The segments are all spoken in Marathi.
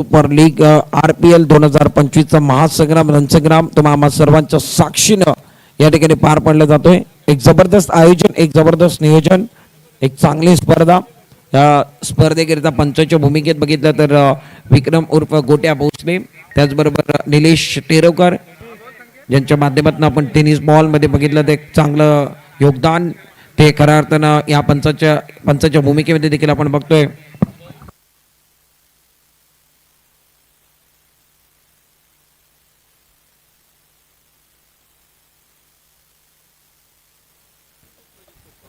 सुपर लीग RPL 2025 महासंग्राम रणसंग्राम तुम्हा सर्वांच्या साक्षीनं या ठिकाणी पार पडला जातोय। एक जबरदस्त आयोजन, एक जबरदस्त नियोजन, एक चांगली स्पर्धा। या स्पर्धेकरिता पंचाच्या भूमिकेत बघितलं तर विक्रम उर्फ गोट्या भोसले, त्याचबरोबर निलेश टेरोकर यांच्या माध्यमातून आपण टेनिस बॉल मध्ये बघितलं ते एक चांगलं योगदान ते खऱ्या अर्थानं या पंचाच्या भूमिकेमध्ये देखील आपण बघतोय।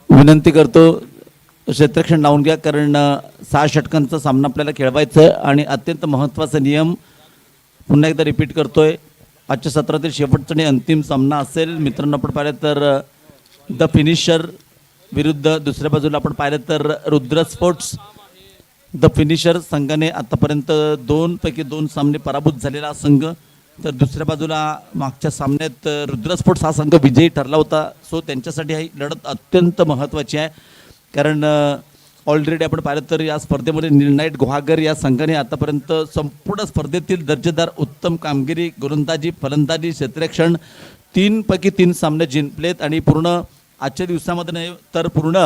विनंती करतो क्षेत्ररक्षण लावून घ्या, कारण 6 षटकांचा सामना आपल्याला खेळवायचा आहे आणि अत्यंत महत्त्वाचा नियम पुन्हा एकदा रिपीट करतोय। आजच्या सत्रातील शेवटचा आणि अंतिम सामना असेल मित्रांनो। आपण पाहिलं तर द फिनिशर विरुद्ध दुसऱ्या बाजूला आपण पाहिलं तर रुद्र स्पोर्ट्स। द फिनिशर संघाने आतापर्यंत 2 पैकी 2 सामने पराभूत झालेला संघ, तर दुसऱ्या बाजूला मागच्या सामन्यात रुद्र स्पोर्ट्स हा संघ विजयी ठरला होता। सो त्यांच्यासाठी ही लढत अत्यंत महत्त्वाची आहे, कारण ऑलरेडी आपण पाहिलं तर या स्पर्धेमध्ये निर्णायक गुहागर या संघाने आतापर्यंत संपूर्ण स्पर्धेतील दर्जेदार उत्तम कामगिरी, गोलंदाजी, फलंदाजी, क्षेत्ररक्षण 3 पैकी 3 सामने जिंकलेत आणि पूर्ण आजच्या दिवसामध्ये नाही तर पूर्ण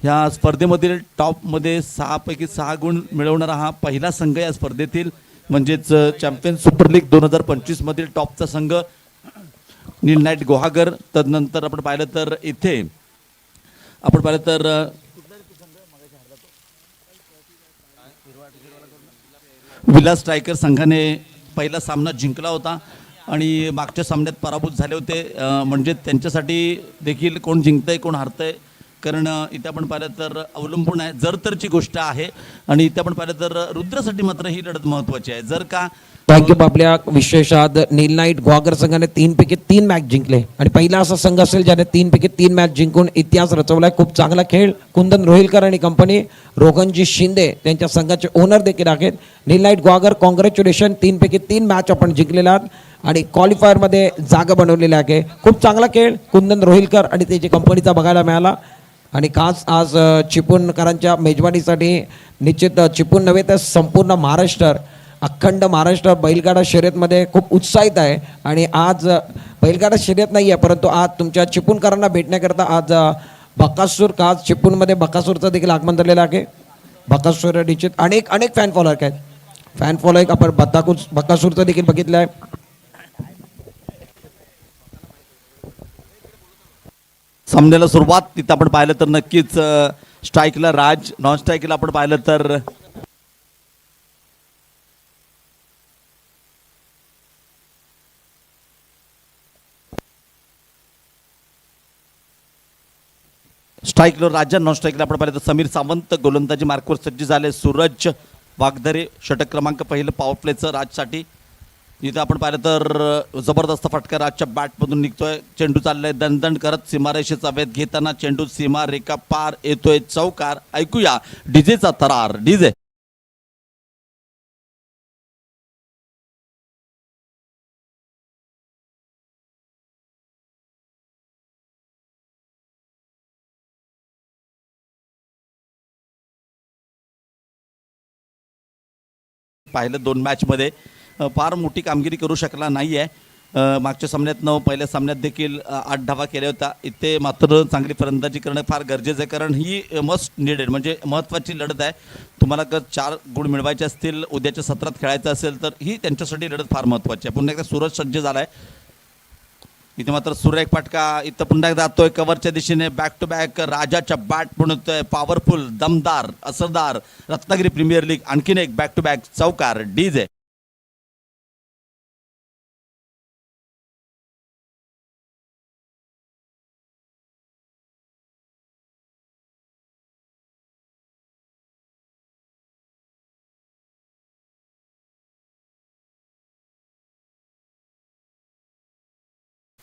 ह्या स्पर्धेमधील टॉपमध्ये 6 पैकी 6 गुण मिळवणारा हा पहिला संघ या स्पर्धेतील, म्हणजेच चॅम्पियन सुपर लीग 2025 मधील टॉपचा संघ निर्णायक गुहागर। तदनंतर आपण पाहिलं तर इथे आपण पाहिलं तर विलास स्ट्रायकर संघाने पहिला सामना जिंकला होता आणि मागच्या सामन्यात पराभूत झाले होते। म्हणजे त्यांच्यासाठी देखील कोण जिंकतंय कोण हारतंय, कारण इथे आपण पाहिलं तर अवलंबून आहे, जर तरची गोष्ट आहे। आणि इथे आपण पाहिलं तर रुद्रासाठी मात्र ही लढत महत्त्वाची आहे। जर का भाग्य आपल्या विशेषात नीलनाईट गुहागर संघाने 3 पैकी 3 मॅच जिंकले आणि पहिला असा संघ असेल ज्याने 3 पैकी 3 मॅच जिंकून इतिहास रचवलाय। खूप चांगला खेळ, कुंदन रोहिलकर आणि कंपनी, रोहनजी शिंदे त्यांच्या संघाचे ओनर देखील आहेत। नीलनाईट गुहागर कॉंग्रॅच्युलेशन, 3 पैकी 3 मॅच आपण जिंकलेला आहात आणि क्वालिफायर मध्ये जागा बनवलेली आहे। खूप चांगला खेळ कुंदन रोहिलकर आणि त्याची कंपनीचा बघायला मिळाला आणि खास आज चिपळूणकरांच्या मेजवानीसाठी निश्चित चिपळूण नव्हे तर संपूर्ण महाराष्ट्र, अखंड महाराष्ट्र बैलगाडा शर्यतमध्ये खूप उत्साहित आहे। आणि आज बैलगाडा शर्यत नाही आहे, परंतु आज तुमच्या चिपळूणकरांना भेटण्याकरता आज बकासूर, आज चिपळूणमध्ये बकासूरचं देखील आगमन झालेलं आहे। बकासूर निश्चित अनेक फॅन फॉलोअर आहेत, फॅन फॉलोअर आपण बकासूरचं देखील बघितलं आहे। सामन्याला सुरुवात तिथं आपण पाहिलं तर नक्कीच स्ट्राईकला राज, नॉन स्ट्राईकला आपण पाहिलं तर स्ट्राईकला राजा, नॉन स्ट्राईकला आपण पाहिलं तर समीर सावंत गोलंदाजी मार्कवर सज्ज झाले। सूरज वागदरे षटक क्रमांक पहिलं पॉवर प्लेचं राजसाठी। इथं आपण पाहिलं तर जबरदस्त फटका राजच्या बॅटमधून निघतोय, चेंडू चाललाय दणदण करत सीमारेषेचा वेध घेताना चेंडू सीमा रेखा पार येतोय, चौकार। ऐकूया डीजेचा तरार, डीजे। पाहिलं 2 मॅचमध्ये फार मोठी कामगिरी करू शकला नाही आहे। मागच्या सामन्यात पहिल्या सामन्यात देखील 8 धावा केल्या होत्या। इथे मात्र चांगली फलंदाजी करणं फार गरजेचं आहे, कारण ही मस्ट निडेड म्हणजे महत्त्वाची लढत आहे। तुम्हाला जर 4 गुण मिळवायचे असतील, उद्याच्या सत्रात खेळायचं असेल तर ही त्यांच्यासाठी लढत फार महत्त्वाची आहे। पुन्हा एकदा सूरज सज्ज झाला आहे, इथे मात्र सूर्य एक फटका इथं पुन्हा एकदा जातोय कव्हरच्या दिशेने, बॅक टू बॅक राजाच्या बॅट पुणतोय, पॉवरफुल, दमदार, असरदार रत्नागिरी प्रीमियर लीग आणखीन एक बॅक टू बॅक चौकार, डीजे।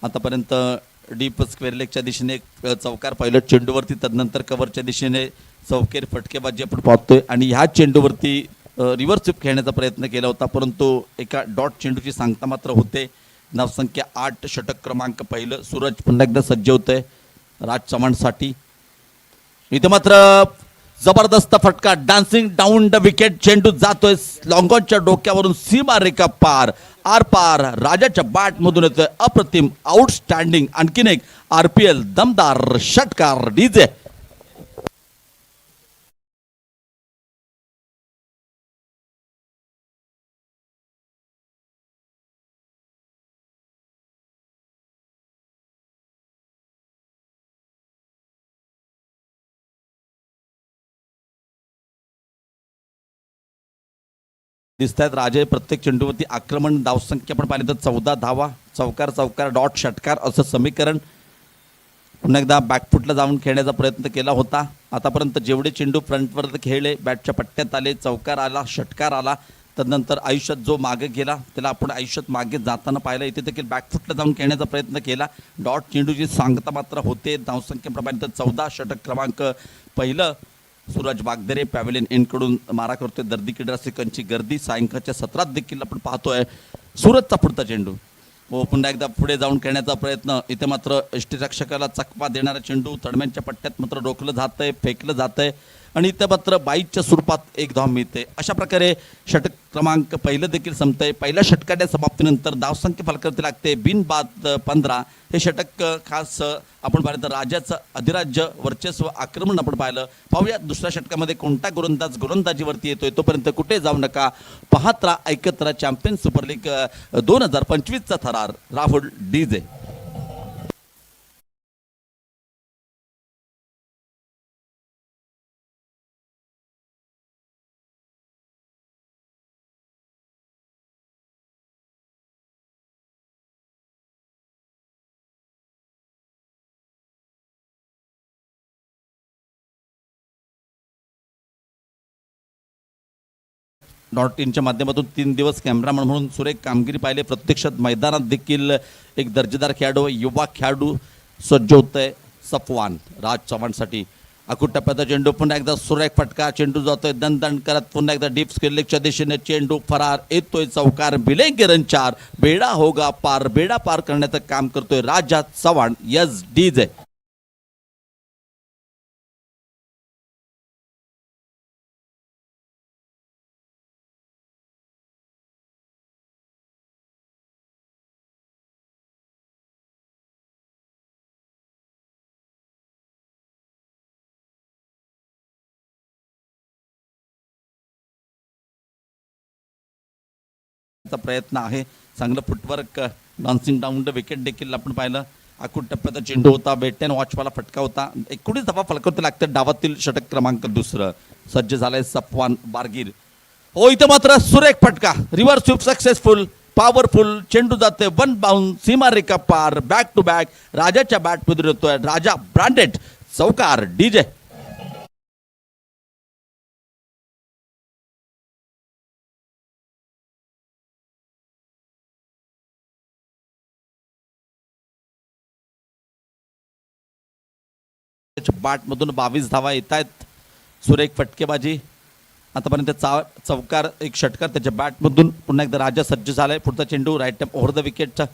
आतापर्यंत डीप स्क्वेअर लेगच्या दिशेने एक चौकार पाहिलं चेंडूवरती, तदनंतर कव्हरच्या दिशेने चौकेर फटकेबाजी आपण पाहतोय आणि ह्या चेंडूवरती रिव्हर्स स्वीप खेळण्याचा प्रयत्न केला होता, परंतु एका डॉट चेंडूची सांगता मात्र होते। नावसंख्या 8 षटक क्रमांक पहिलं, सूरज पुन्हा एकदा सज्ज होतोय राज चव्हाणसाठी। इथे मात्र जबरदस्त फटका, डान्सिंग डाऊन द विकेट. चेंडू जातोय लॉंगॉनच्या डोक्यावरून सीमा रेखा पार, आर पार. राजाच्या बॅट मधून येतोय अप्रतिम, आउटस्टँडिंग. आणखीन एक RPL दमदार षटकार. डीजे दिसत आहेत. राजे प्रत्येक चेंडूवरती आक्रमण. धावसंख्या पण पाहिली तर 14 धावा. चौकार चौकार डॉट षटकार असं समीकरण. पुन्हा एकदा बॅकफुटला जाऊन खेळण्याचा प्रयत्न केला होता. आतापर्यंत जेवढे चेंडू फ्रंटवर खेळले, बॅटच्या पट्ट्यात आले, चौकार आला, षटकार आला, तदनंतर आयुष्यात जो मागे गेला त्याला आपण आयुष्यात मागे जाताना पाहिलं. इथे देखील बॅकफुटला जाऊन खेळण्याचा प्रयत्न केला. डॉट चेंडूची सांगता मात्र होते. धावसंख्येप्रमाणे तर 14. षटक क्रमांक पहिलं सूरज वागदरे पॅव्हेलियन इनकडून मारा करतोय. दर्दी क्रीडा रसिकांची गर्दी. सायंकाळच्या सत्रात देखील आपण पाहतोय. सूरजचा पुढचा चेंडू व पुन्हा एकदा पुढे जाऊन खेळण्याचा प्रयत्न. इथे मात्र यष्टीरक्षकाला चकवा देणारा चेंडू तडम्यांच्या पट्ट्यात मात्र रोखलं जातंय, फेकलं जातंय आणि इथे मात्र बाईकच्या स्वरूपात एक धाव मिळते. अशा प्रकारे षटक क्रमांक पहिलं देखील संपतंय. पहिल्या षटकाच्या समाप्तीनंतर धावसंख्या फलकावरती लागते बिनबाद 15. हे षटक खास आपण पाहिलं तर राजाचं अधिराज्य वर्चस्व आक्रमण आपण पाहिलं. पाहूया दुसऱ्या षटकामध्ये कोणता गोलंदाज गोलंदाजीवरती येतोय. तोपर्यंत कुठे जाऊ नका, पाहत राहा, ऐकत राहा. चॅम्पियन सुपर लीग 2025चा थरार. राहुल डीजे. डॉट इनच्या माध्यमातून 3 दिवस कॅमेरामन म्हणून सुरेख कामगिरी पाहिले. प्रत्यक्षात मैदानात देखील एक दर्जेदार खेळाडू, युवा खेळाडू सज्ज होत आहे. सफवान राज चव्हाणसाठी अकूट टप्प्याचा चेंडू. पुन्हा एकदा सुरेख फटका. चेंडू जातोय दणदण करत. पुन्हा एकदा डीप स्क्वेअरलेगच्या दिशेने चेंडू फरार. येतोय चौकार. बिलेंगे रन 4. बेडा होगा पार. बेडा पार करण्याचं काम करतोय राजा चव्हाण. Yes DJ. प्रयत्न आहे. चांगलं footwork, dancing down the wicket देखील आपण पाहिलं. अकूट टप्प्याचा चेंडू होता. बेट अँड वॉचवाला फटका होता. 19 धावा फलकावरती लागतात. डावातील षटक क्रमांक दुसरं सज्ज झालंय सफवान बारगीर. हो, इथं मात्र सुरेख फटका. Reverse sweep successful, powerful. चेंडू जाते वन बाउंड, सीमा रेखा पार. बॅक टू बॅक राजाच्या बॅटमध्ये येतोय. राजा ब्रँडेड चौकार. डीजे. बॅटमधून 22 धावा येत आहेत. सुरेख फटकेबाजी. आतापर्यंत चौकार, एक षटकार त्याच्या बॅटमधून. पुन्हा एकदा राजा सज्ज झालाय. पुढचा चेंडू राईट ओव्हर द विकेटचा.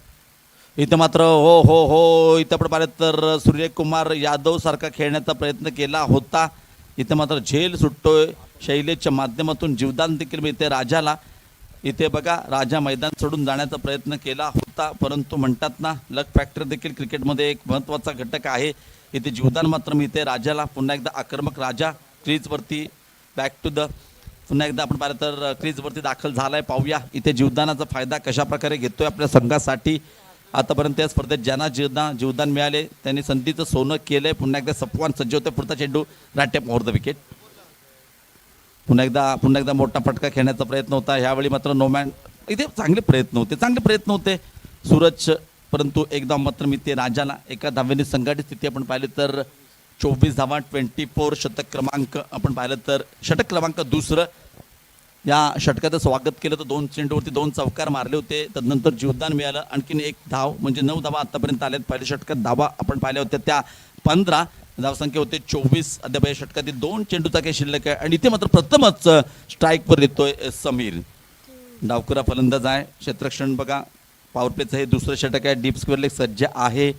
इथं मात्र हो इथं पण पाहिलं तर सूर्यकुमार यादव सारखा खेळण्याचा प्रयत्न केला होता. इथं मात्र झेल सुटतोय. शैलेशच्या माध्यमातून जीवदान देखील मिळते राजाला. इथे बघा, राजा मैदान सोडून जाण्याचा प्रयत्न केला होता, परंतु म्हणतात ना, लक फॅक्टर देखील क्रिकेटमध्ये एक महत्त्वाचा घटक आहे. इथे जीवदान मात्र मिळते राजाला. पुन्हा एकदा आक्रमक राजा क्रीजवरती बॅक टू द. पुन्हा एकदा आपण पाहिलं तर क्रीजवरती दाखल झालाय. पाहूया इथे जीवदानाचा फायदा कशा प्रकारे घेतोय आपल्या संघासाठी. आतापर्यंत या स्पर्धेत ज्यांना जीवदान मिळाले त्यांनी संधीचं सोनं केलंय. पुन्हा एकदा सफवान सज्ज होते. पुढचा चेंडू राईट ओव्हर द विकेट. पुन्हा एकदा मोठा फटका खेळण्याचा प्रयत्न होता. ह्यावेळी मात्र नोमॅन. इथे चांगले प्रयत्न होते सूरज, परंतु एकदा मात्र मी ते राजाला. एका धावेने संघटित स्थिती आपण पाहिली तर 24 धावा, 24. षटक क्रमांक आपण पाहिलं तर षटक क्रमांक दुसरं. या षटकाचं स्वागत केलं तर 2 चेंडूवरती 2 चौकार मारले होते. तदनंतर जीवदान मिळालं. आणखीन 1 धाव म्हणजे 9 धावा आतापर्यंत आल्यात. पहिल्या षटकात धावा आपण पाहिल्या होत्या त्या 15. धावसंख्या होते 24. अद्याप या षटकातील 2 चेंडूचा काही शिल्लक आहे. आणि इथे मात्र प्रथमच स्ट्राईकवर येतोय समीर. डावखुरा फलंदाज आहे. क्षेत्ररक्षण बघा. पॉवर प्लेचं हे दुसरं षटक आहे. डीप स्क्वेअर लेग सज्ज आहे.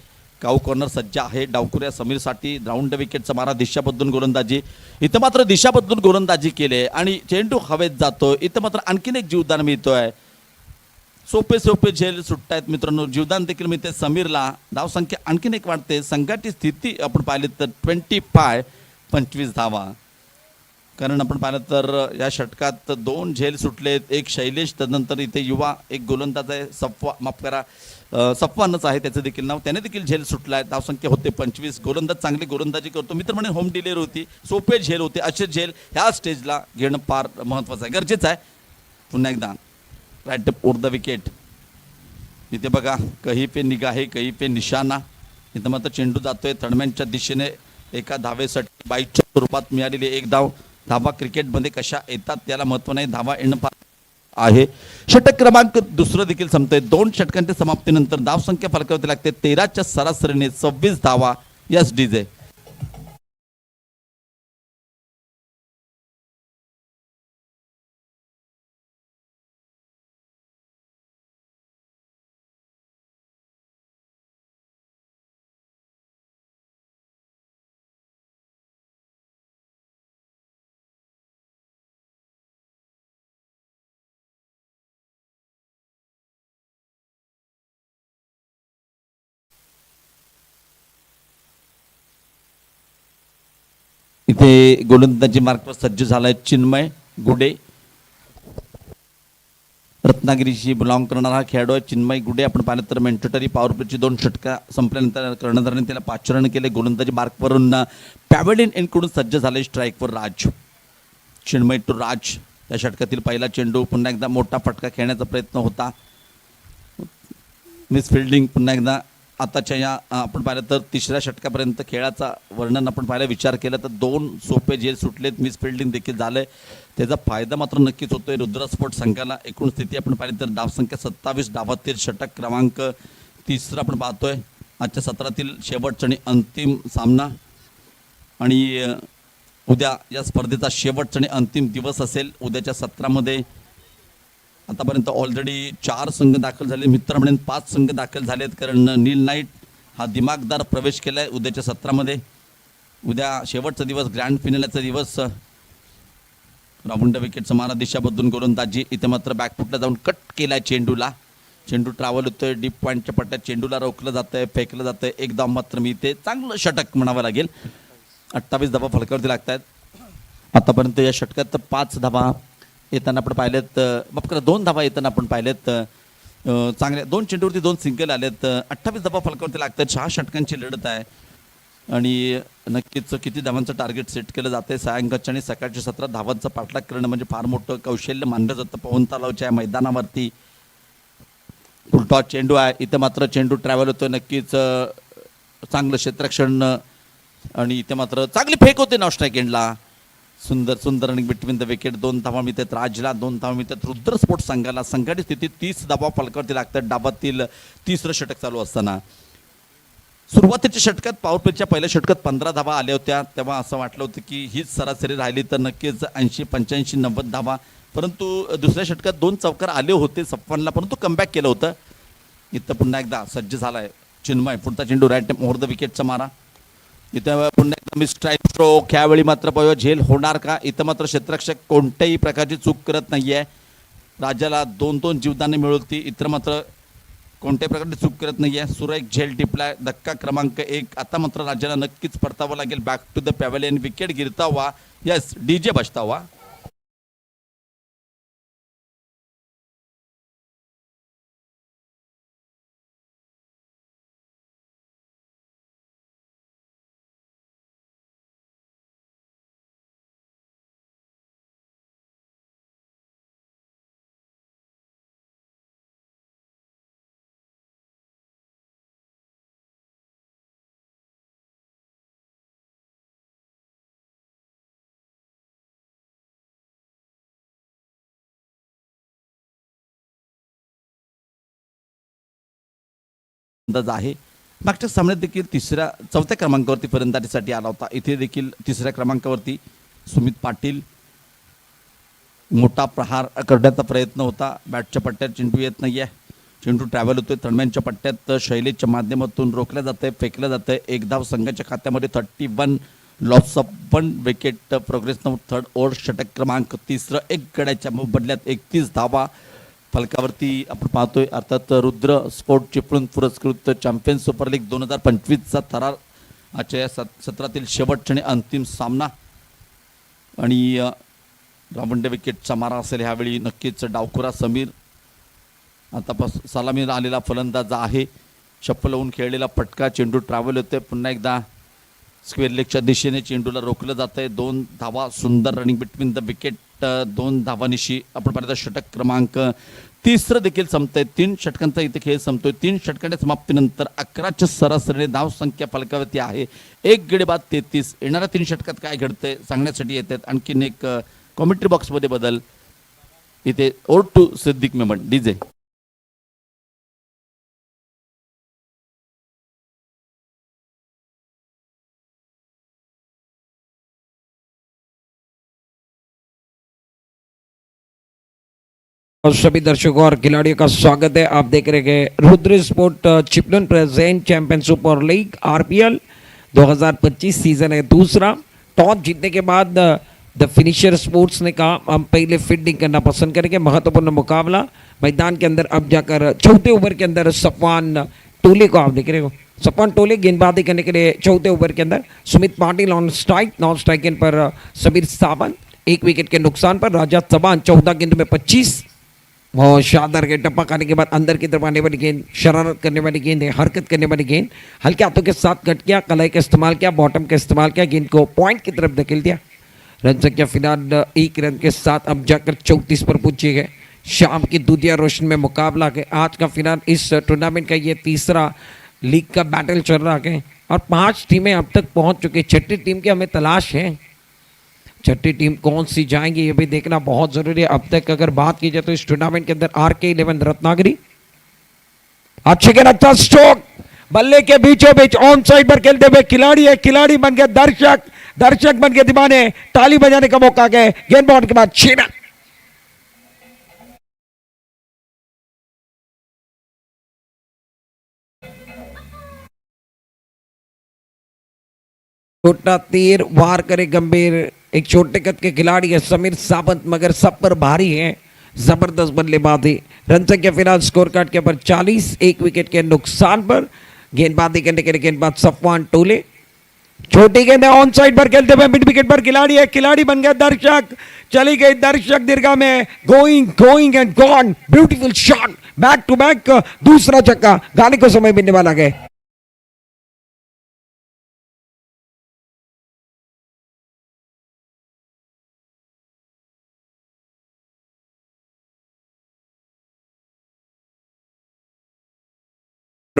काऊ कॉर्नर सज्ज आहे. डावकुऱ्या समीरसाठी राऊंड विकेटचा मारा, दिशा बदलून गोलंदाजी. इथं मात्र दिशा बदलून गोलंदाजी केली आणि चेंडू हवेत जातो. इथं मात्र आणखीन एक जीवदान मिळतोय. सोपे सोपे झेल सुटतायत मित्रांनो. जीवदान देखील मिळते समीरला. धावसंख्या आणखीन एक वाढते. संघाची स्थिती आपण पाहिली तर 25 धावा. कारण आपण पाहिलं तर या षटकात 2 झेल सुटलेत, एक शैलेश, तदनंतर इथे युवा एक गोलंदाज आहे सफवानच आहे त्याचं देखील नाव, त्याने देखील झेल सुटला आहे. धावसंख्या होते 25. गोलंदाज चांगली गोलंदाजी करतो. मित्र म्हणे होम डिलिव्हरी होती, सोपे झेल होते. असे झेल ह्या स्टेजला घेणं फार महत्त्वाचं आहे, गरजेचं आहे. पुन्हा एकदा राईट ओव्हर द विकेट. इथे बघा कही पे निगाहे कही पे निशाणा. इथं मात्र चेंडू जातोय थर्डमॅनच्या दिशेने. एका धावेसाठी 22च्या स्वरूपात मिळालेली एक धाव. धावा क्रिकेटमध्ये कशा येतात त्याला महत्त्व नाही, धावा येणं फार आहे. षटक क्रमांक दुसरं देखील संपतंय. 2 षटकांच्या समाप्तीनंतर धावसंख्या फलकावरती लागते 13च्या सरासरीने 26 धावा. Yes DJ. इथे गोलंदाजी मार्कवर सज्ज झालाय चिन्मय गुडे. रत्नागिरीशी बिलॉंग करणारा खेळाडू आहे चिन्मय गुडे. आपण पाहिलं तर मेंटेटरी पॉवर प्लेची 2 षटका संपल्यानंतर कर्णधाराने त्याला 5 रन केले. गोलंदाजी मार्कवरून पॅव्हेलियन एंडकडून सज्ज झाले स्ट्राईकवर राज. चिन्मय टू राज. त्या षटकातील पहिला चेंडू. पुन्हा एकदा मोठा फटका खेळण्याचा प्रयत्न होता, मिस फिल्डिंग. पुन्हा एकदा आताच्या या आपण पाहिलं तर 3ऱ्या षटकापर्यंत खेळाचा वर्णन आपण पाहायला विचार केला तर 2 सोपे झेल सुटलेत, मिस फिल्डिंग देखील झालंय. त्याचा फायदा मात्र नक्कीच होतोय रुद्र स्पोर्ट संघाला. एकूण स्थिती आपण पाहिली तर धावसंख्या 27 धावातील षटक क्रमांक 3 आपण पाहतोय. आजच्या सत्रातील शेवटचा आणि अंतिम सामना आणि उद्या या स्पर्धेचा शेवटचा आणि अंतिम दिवस असेल. उद्याच्या सत्रामध्ये आतापर्यंत ऑलरेडी 4 संघ दाखल झाले. मित्र म्हणून 5 संघ दाखल झालेत, कारण नील नाईट हा दिमागदार प्रवेश केला आहे उद्याच्या सत्रामध्ये. उद्या शेवटचा दिवस, ग्रँड फिनालेचा दिवस. राऊंड विकेटचा मारा, दिशा बदलून गोलंदाजी. इथे मात्र बॅकफुटला जाऊन कट केलाय चेंडूला. चेंडू ट्रॅव्हल होतोय डीप पॉईंटच्या पट्ट्यात. चेंडूला रोखलं जातंय, फेकलं जातंय. एक धाव मात्र मी इथे चांगलं षटक म्हणावं लागेल. 28 धावा फलकावरती लागत आहेत आतापर्यंत या षटकात. 5 धावा येताना आपण पाहिलेत, माफ करा 2 धावा येताना आपण पाहिलेत. चांगल्या 2 चेंडूवरती 2 सिंगल आलेत. 28 धावा फलकावरती लागतात. 6 षटकांची लढत आहे आणि नक्कीच किती धावांचं टार्गेट सेट केलं जाते. सायंकाळच्या आणि सकाळच्या सत्रात धावांचा पाठलाग करणं म्हणजे फार मोठं कौशल्य मानलं जातं. पवन तलावच्या या मैदानावरती फुलटॉस चेंडू आहे. इथं मात्र चेंडू ट्रॅव्हल होतो. नक्कीच चांगलं क्षेत्ररक्षण आणि इथे मात्र चांगली फेक होते नॉन स्ट्राईक एंडला. सुंदर सुंदर रनिंग बिटवीन द विकेट. 2 धावा मिळतात राजला, 2 धावा मिळतात रुद्र स्पोर्ट्स संघाला. संघाची स्थिती 30 धावा फलकावरती लागतात डाबातील 3रं षटक चालू असताना. सुरुवातीच्या षटकात पॉवर प्लेच्या पहिल्या षटकात 15 धावा आल्या होत्या. तेव्हा असं वाटलं होतं की हीच सरासरी राहिली तर नक्कीच 80, 85, 90 धावा. परंतु दुसऱ्या षटकात 2 चौकार आले होते सफवानला, परंतु कमबॅक केलं होतं. इथं पुन्हा एकदा सज्ज झालाय चिन्मय. पुढचा चेंडू राईट ओव्हर द विकेटचा मारा. इथं पुन्हा एकदा मिस स्ट्राईक स्ट्रोक. ह्यावेळी मात्र पाहूया झेल होणार का. इथं मात्र क्षेत्ररक्षक कोणत्याही प्रकारची चूक करत नाहीये. राजाला 2-2 जीवदाने मिळवती. इतर मात्र कोणत्याही प्रकारची चूक करत नाहीये. सुरेख झेल टिपलाय. धक्का क्रमांक 1. आता मात्र राजाला नक्कीच परतावं लागेल back to the pavilion. Wicket गिरता हुआ, यस डीजे बजता हुआ. अंदाज आहे. मागच्या सामन्यात देखील 4थ्या क्रमांकावरती फलंदाजीसाठी आला होता. इथे देखील 3ऱ्या क्रमांकावरती सुमित पाटील. मोठा प्रहार करण्याचा प्रयत्न होता. बॅटच्या पट्ट्यात चेंडू येत नाहीये. चेंडू ट्रॅव्हल होतोय दरम्यानच्या पट्ट्यात शैलेशच्या माध्यमातून रोखल्या जातंय, फेकलं जातंय. एक धाव संघाच्या खात्यामध्ये 31 loss of 1 wicket. Progress now third over षटक क्रमांक 3. एक गड्याच्या बदल्यात 31 धावा फलकावरती आपण पाहतोय. अर्थात रुद्र स्पोर्ट चिपळूण पुरस्कृत चॅम्पियन सुपर लीग 2025चा थरार आजच्या या सत्रातील शेवटचा आणि अंतिम सामना. आणि रावंडे विकेटचा मारा असेल ह्यावेळी नक्कीच. डावखुरा समीर आतापासून सलामीला आलेला फलंदाज आहे. चप्पल लावून खेळलेला फटका, चेंडू ट्रॅव्हल होते. पुन्हा एकदा स्क्वेअर लेगच्या दिशेने चेंडूला रोखलं जात आहे. 2 धावा, सुंदर रनिंग बिटवीन द विकेट. 2 धावानिशी आपण पाहिलं षटक क्रमांक 3 देखील संपतंय. 3 षटकांचा इथे खेळ संपतोय. 3 षटकांच्या समाप्तीनंतर 11च्या सरासरीने धाव संख्या फलकावरती आहे. 1 गडी बाद 33. येणाऱ्या 3 षटकात काय घडतंय सांगण्यासाठी येतात. आणखीन एक कॉमेंट्री बॉक्समध्ये बदल इथे. Over to Siddique Memon DJ. और सभी दर्शकों और खिलाड़ियों का स्वागत है. आप देख रहे हैं Rudra sport Chiplun present champion super league RPL 2025 season है दूसरा. टॉस जीतने के बाद द फिनिशर स्पोर्ट्स ने कहा हम पहले फील्डिंग करना पसंद करेंगे. महत्वपूर्ण मुकाबला मैदान के अंदर. अब जाकर चौथे ओवर के अंदर सफवान टोले को आप देख रहे हो. सफवान टोले गेंदबाजी करने के लिए चौथे ओवर के अंदर. Sumit Patil on strike. Non strike end पर सबीर सावंत. 1 विकेट के नुकसान पर राजा चौहान 14 गेंद में 25. और शानदार के टप्पा खाने के बाद अंदर की तरफ आने वाली गेंद, शरारत करने वाली गेंद है, हरकत करने वाली गेंद. हल्के हाथों के साथ कट किया, कलाई का इस्तेमाल किया, बॉटम का इस्तेमाल किया, गेंद को पॉइंट की तरफ धकेल दिया. रन संख्या फिलहाल 1 रन के साथ अब जाकर 34 पर पहुंचे गए. शाम की दूधिया रोशन में मुकाबला है. आज का फिलहाल इस टूर्नामेंट का ये तीसरा लीग का बैटल चल रहा है और 5 टीमें अब तक पहुंच चुकी. 6ठी टीम की हमें तलाश है. 6ठी टीम कौन सी जाएंगी ये भी देखना बहुत जरूरी है. अब तक अगर बात की जाए तो इस टूर्नामेंट के अंदर RK11 रत्नागिरी अच्छे के अच्छा स्ट्रोक बल्ले के बीचों बीच ऑन साइड पर खेलते हुए खिलाड़ी है. खिलाड़ी बन गए दर्शक बन के दीवाने. ताली बजाने का मौका गए. गेंदबाज के बाद छीना. छोटा तीर वार करे गंभीर. एक छोटे कद के खिलाड़ी है समीर सावंत मगर सब पर भारी है. जबरदस्त बल्लेबाजी. रन संख्या फिलहाल स्कोर कार्ड के ऊपर 40. 1 विकेट के नुकसान पर गेंदबाजी करने के लिए गेंदबाज सफवान टोले. छोटी गेंद ऑन साइड पर खेलते हुए मिड विकेट पर खिलाड़ी है. खिलाड़ी बन गया दर्शक. चली गई दर्शक दीर्घा में. Going and gone. Beautiful shot. Back to back दूसरा छक्का. गाने को समय मिलने वाला है.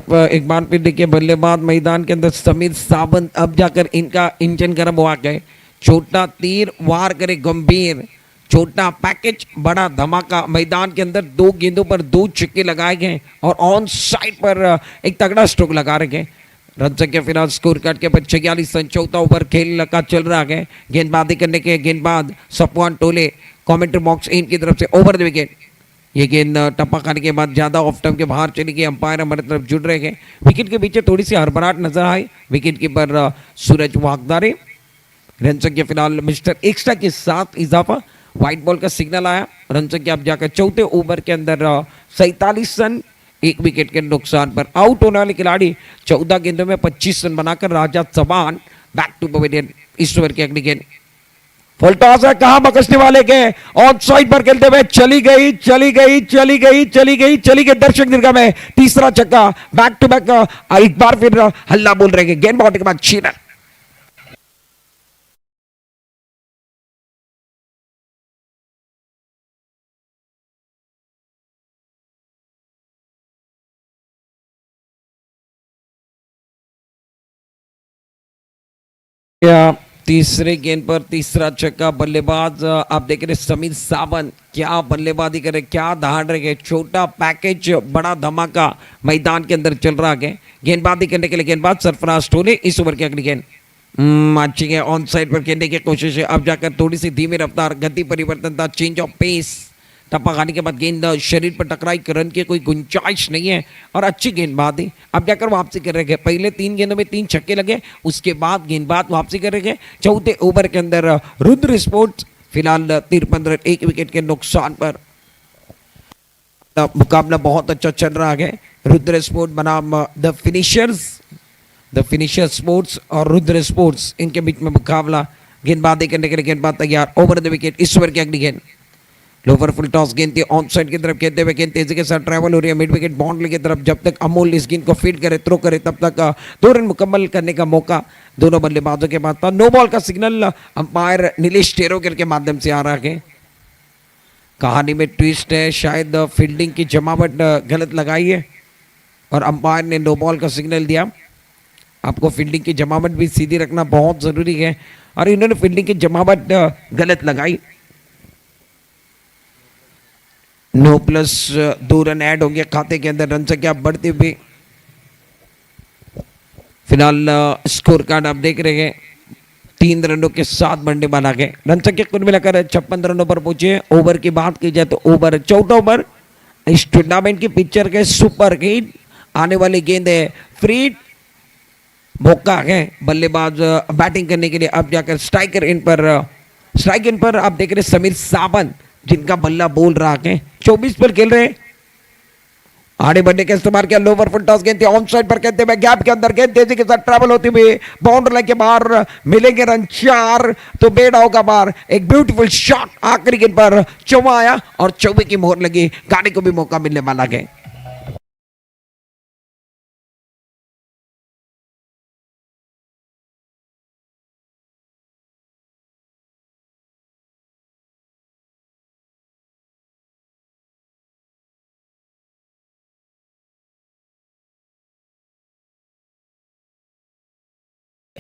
एक बार फिर देखिए बल्लेबाज मैदान के अंदर समीर सावंत. अब जाकर इनका इंजन गर्म हुआ गए. छोटा तीर वार करे गंभीर. छोटा पैकेज बड़ा धमाका. मैदान के अंदर 2 गेंदों पर 2 छक्के लगाए गए और ऑन साइड पर एक तगड़ा स्ट्रोक लगा रहे गए. रन संख्या फिलहाल स्कोर कार्ड के ऊपर 46 रन. चौथा ओवर खेल का चल रहा है. गेंदबाजी करने के गेंदबाज सफवान टोले. कमेंट्री बॉक्स इनकी तरफ से ओवर द विकेट. ये गेंद टप्पा खाने के बाद ज़्यादा ऑफ टर्म के बाहर चली गई. अंपायर हमारे तरफ जुड़ रहे हैं. विकेट के पीछे थोड़ी सी हड़बड़ाहट नजर आई. Wicket keeper Suraj Wagdare. Run संख्या फिलहाल मिस्टर एक्स्ट्रा के साथ इजाफा. व्हाइट बॉल का सिग्नल आया. रन संख्या अब जाकर चौथे ओवर के अंदर 47 रन. 1 विकेट के नुकसान पर आउट होने वाले खिलाड़ी 14 गेंदों में 25 रन बनाकर Raja Chauhan. Back to pavilion. इस ओवर की अगली गेंद फुल टॉस है. कहां बकसने वाले के ऑन साइड पर खेलते हुए चली गई दर्शक दीर्घा में. तीसरा छक्का. बैक टू बैक एक बार फिर हल्ला बोल रहे हैं. गेंद बाउंड के बाद छीना. तीसरे गेंद पर तीसरा छक्का. बल्लेबाज आप देख रहे समीर सावंत. क्या बल्लेबाजी करे, क्या दहाड़ रहे. छोटा पैकेज बड़ा धमाका मैदान के अंदर चल रहा है. गेंदबाजी करने के लिए गेंदबाज सरफराज टोले. इस ओवर की अगली गेंद अच्छी है. ऑन साइड पर खेलने की कोशिश है. अब जाकर थोड़ी सी धीमी रफ्तार. गति परिवर्तन था. चेंज ऑफ पेस. टप्पा खाने के बाद गेंद शरीर पर टकराई, रन की कोई गुंजाइश नहीं है और अच्छी गेंदबाजी। अब जाकर वापसी कर रहे हैं, पहले 3 गेंदों में 3 छक्के लगे, उसके बाद गेंदबाज वापसी कर रहे हैं। चौथे ओवर के अंदर रुद्र स्पोर्ट्स फिलहाल 53 रन 1 विकेट के नुकसान पर। मुकाबला बहुत अच्छा चल रहा है। रुद्र स्पोर्ट्स बनाम द फिनिशर स्पोर्ट्स और रुद्र स्पोर्ट्स, इनके बीच में मुकाबला। गेंदबाजी करने के लिए गेंदबाज तैयार, over the wicket. Is over की अगली गेंद लोवर फुल टॉस गेंद थी, ऑन साइड की तरफ खेलते हुए गेंद तेजी के साथ ट्रैवल हो रही है मिड विकेट बाउंड्री की तरफ। जब तक अमोल इस गेंद को फीड करे, थ्रो करे, तब तक 2 रन मुकम्मल करने का मौका दोनों बल्लेबाजों के पास था। नो बॉल का सिग्नल अंपायर नीलेश टेरोकर के माध्यम से आ रहा है। कहानी में ट्विस्ट है, शायद फील्डिंग की जमावट गलत लगाई है और अंपायर ने नो बॉल का सिग्नल दिया। आपको फील्डिंग की जमावट भी सीधी रखना बहुत जरूरी है और इन्होंने फील्डिंग की जमावट गलत लगाई। 9+2 रन ऐड होंगे खाते के अंदर, रन संख्या बढ़ती हुई। फिलहाल स्कोर कार्ड आप देख रहे हैं, 3 रनों के साथ बनने वाला है। रन संख्या कुल मिलाकर 56 रनों पर पहुंचे। ओवर की बात की जाए तो ओवर 14 ओवर इस टूर्नामेंट की पिक्चर के सुपर हिट। आने वाली गेंद है फ्री, मौका है बल्लेबाज बैटिंग करने के लिए। अब जाकर स्ट्राइक इन पर आप देख रहे समीर सावंत, जिनका बल्ला बोल रहा है। 24 पर खेल रहे, आड़े बढ़ने का इस्तेमाल किया। लोवर फुल टॉस गेंद थी, ऑन साइड पर कहते हुए गैप के अंदर गेंद तेजी के साथ ट्रैवल होती हुई बाउंड्री लाइन के बाहर मिलेंगे रन 4 तो बेड़ा होगा बाहर। एक ब्यूटीफुल शॉट आखिरी गेंद पर चौवा आया और चौवे की मोहर लगी, गाड़ी को भी मौका मिलने वाला है।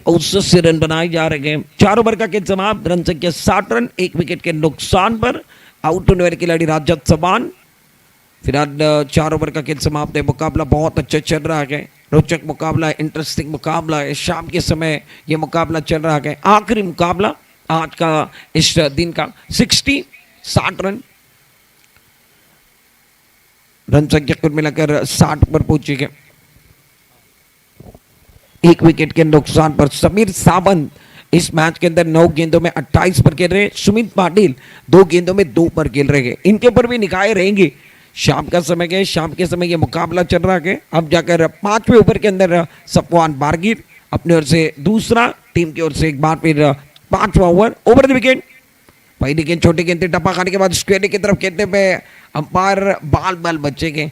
उससे रन बनाए जा रहे हैं। 4 ओवर का खेल समाप्त, रन संख्या 60 रन 1 विकेट के नुकसान पर। आउट होने वाले खिलाड़ी राजत सबान। फिलहाल 4 ओवर का खेल समाप्त है। मुकाबला बहुत अच्छा चल रहा है, रोचक मुकाबला, इंटरेस्टिंग मुकाबला है। शाम के समय ये मुकाबला चल रहा है। आखिरी मुकाबला आज का इस दिन का 60 रन, रन संख्या कुल मिलाकर 60 पर पहुंची है। 1 विकेट के नुकसान पर समीर सावंत इस मैच के अंदर 9 गेंदों में 28 पर खेल रहे हैं। सुमित पाटिल 2 गेंदों में 2 पर खेल रहे हैं। इनके ऊपर भी निगाहें रहेंगी। शाम का समय है, शाम के समय ये मुकाबला चल रहा है। अब जाकर 5वें ओवर के अंदर सफवान बारगीर अपनी ओर से दूसरा, टीम की ओर से एक बार फिर 5वां ओवर। ओवर द विकेट, पहली गेंद छोटी गेंद थी, टप्पा खाने के बाद स्क्वेयर की तरफ खेलते हुए अंपायर बाल बचेंगे।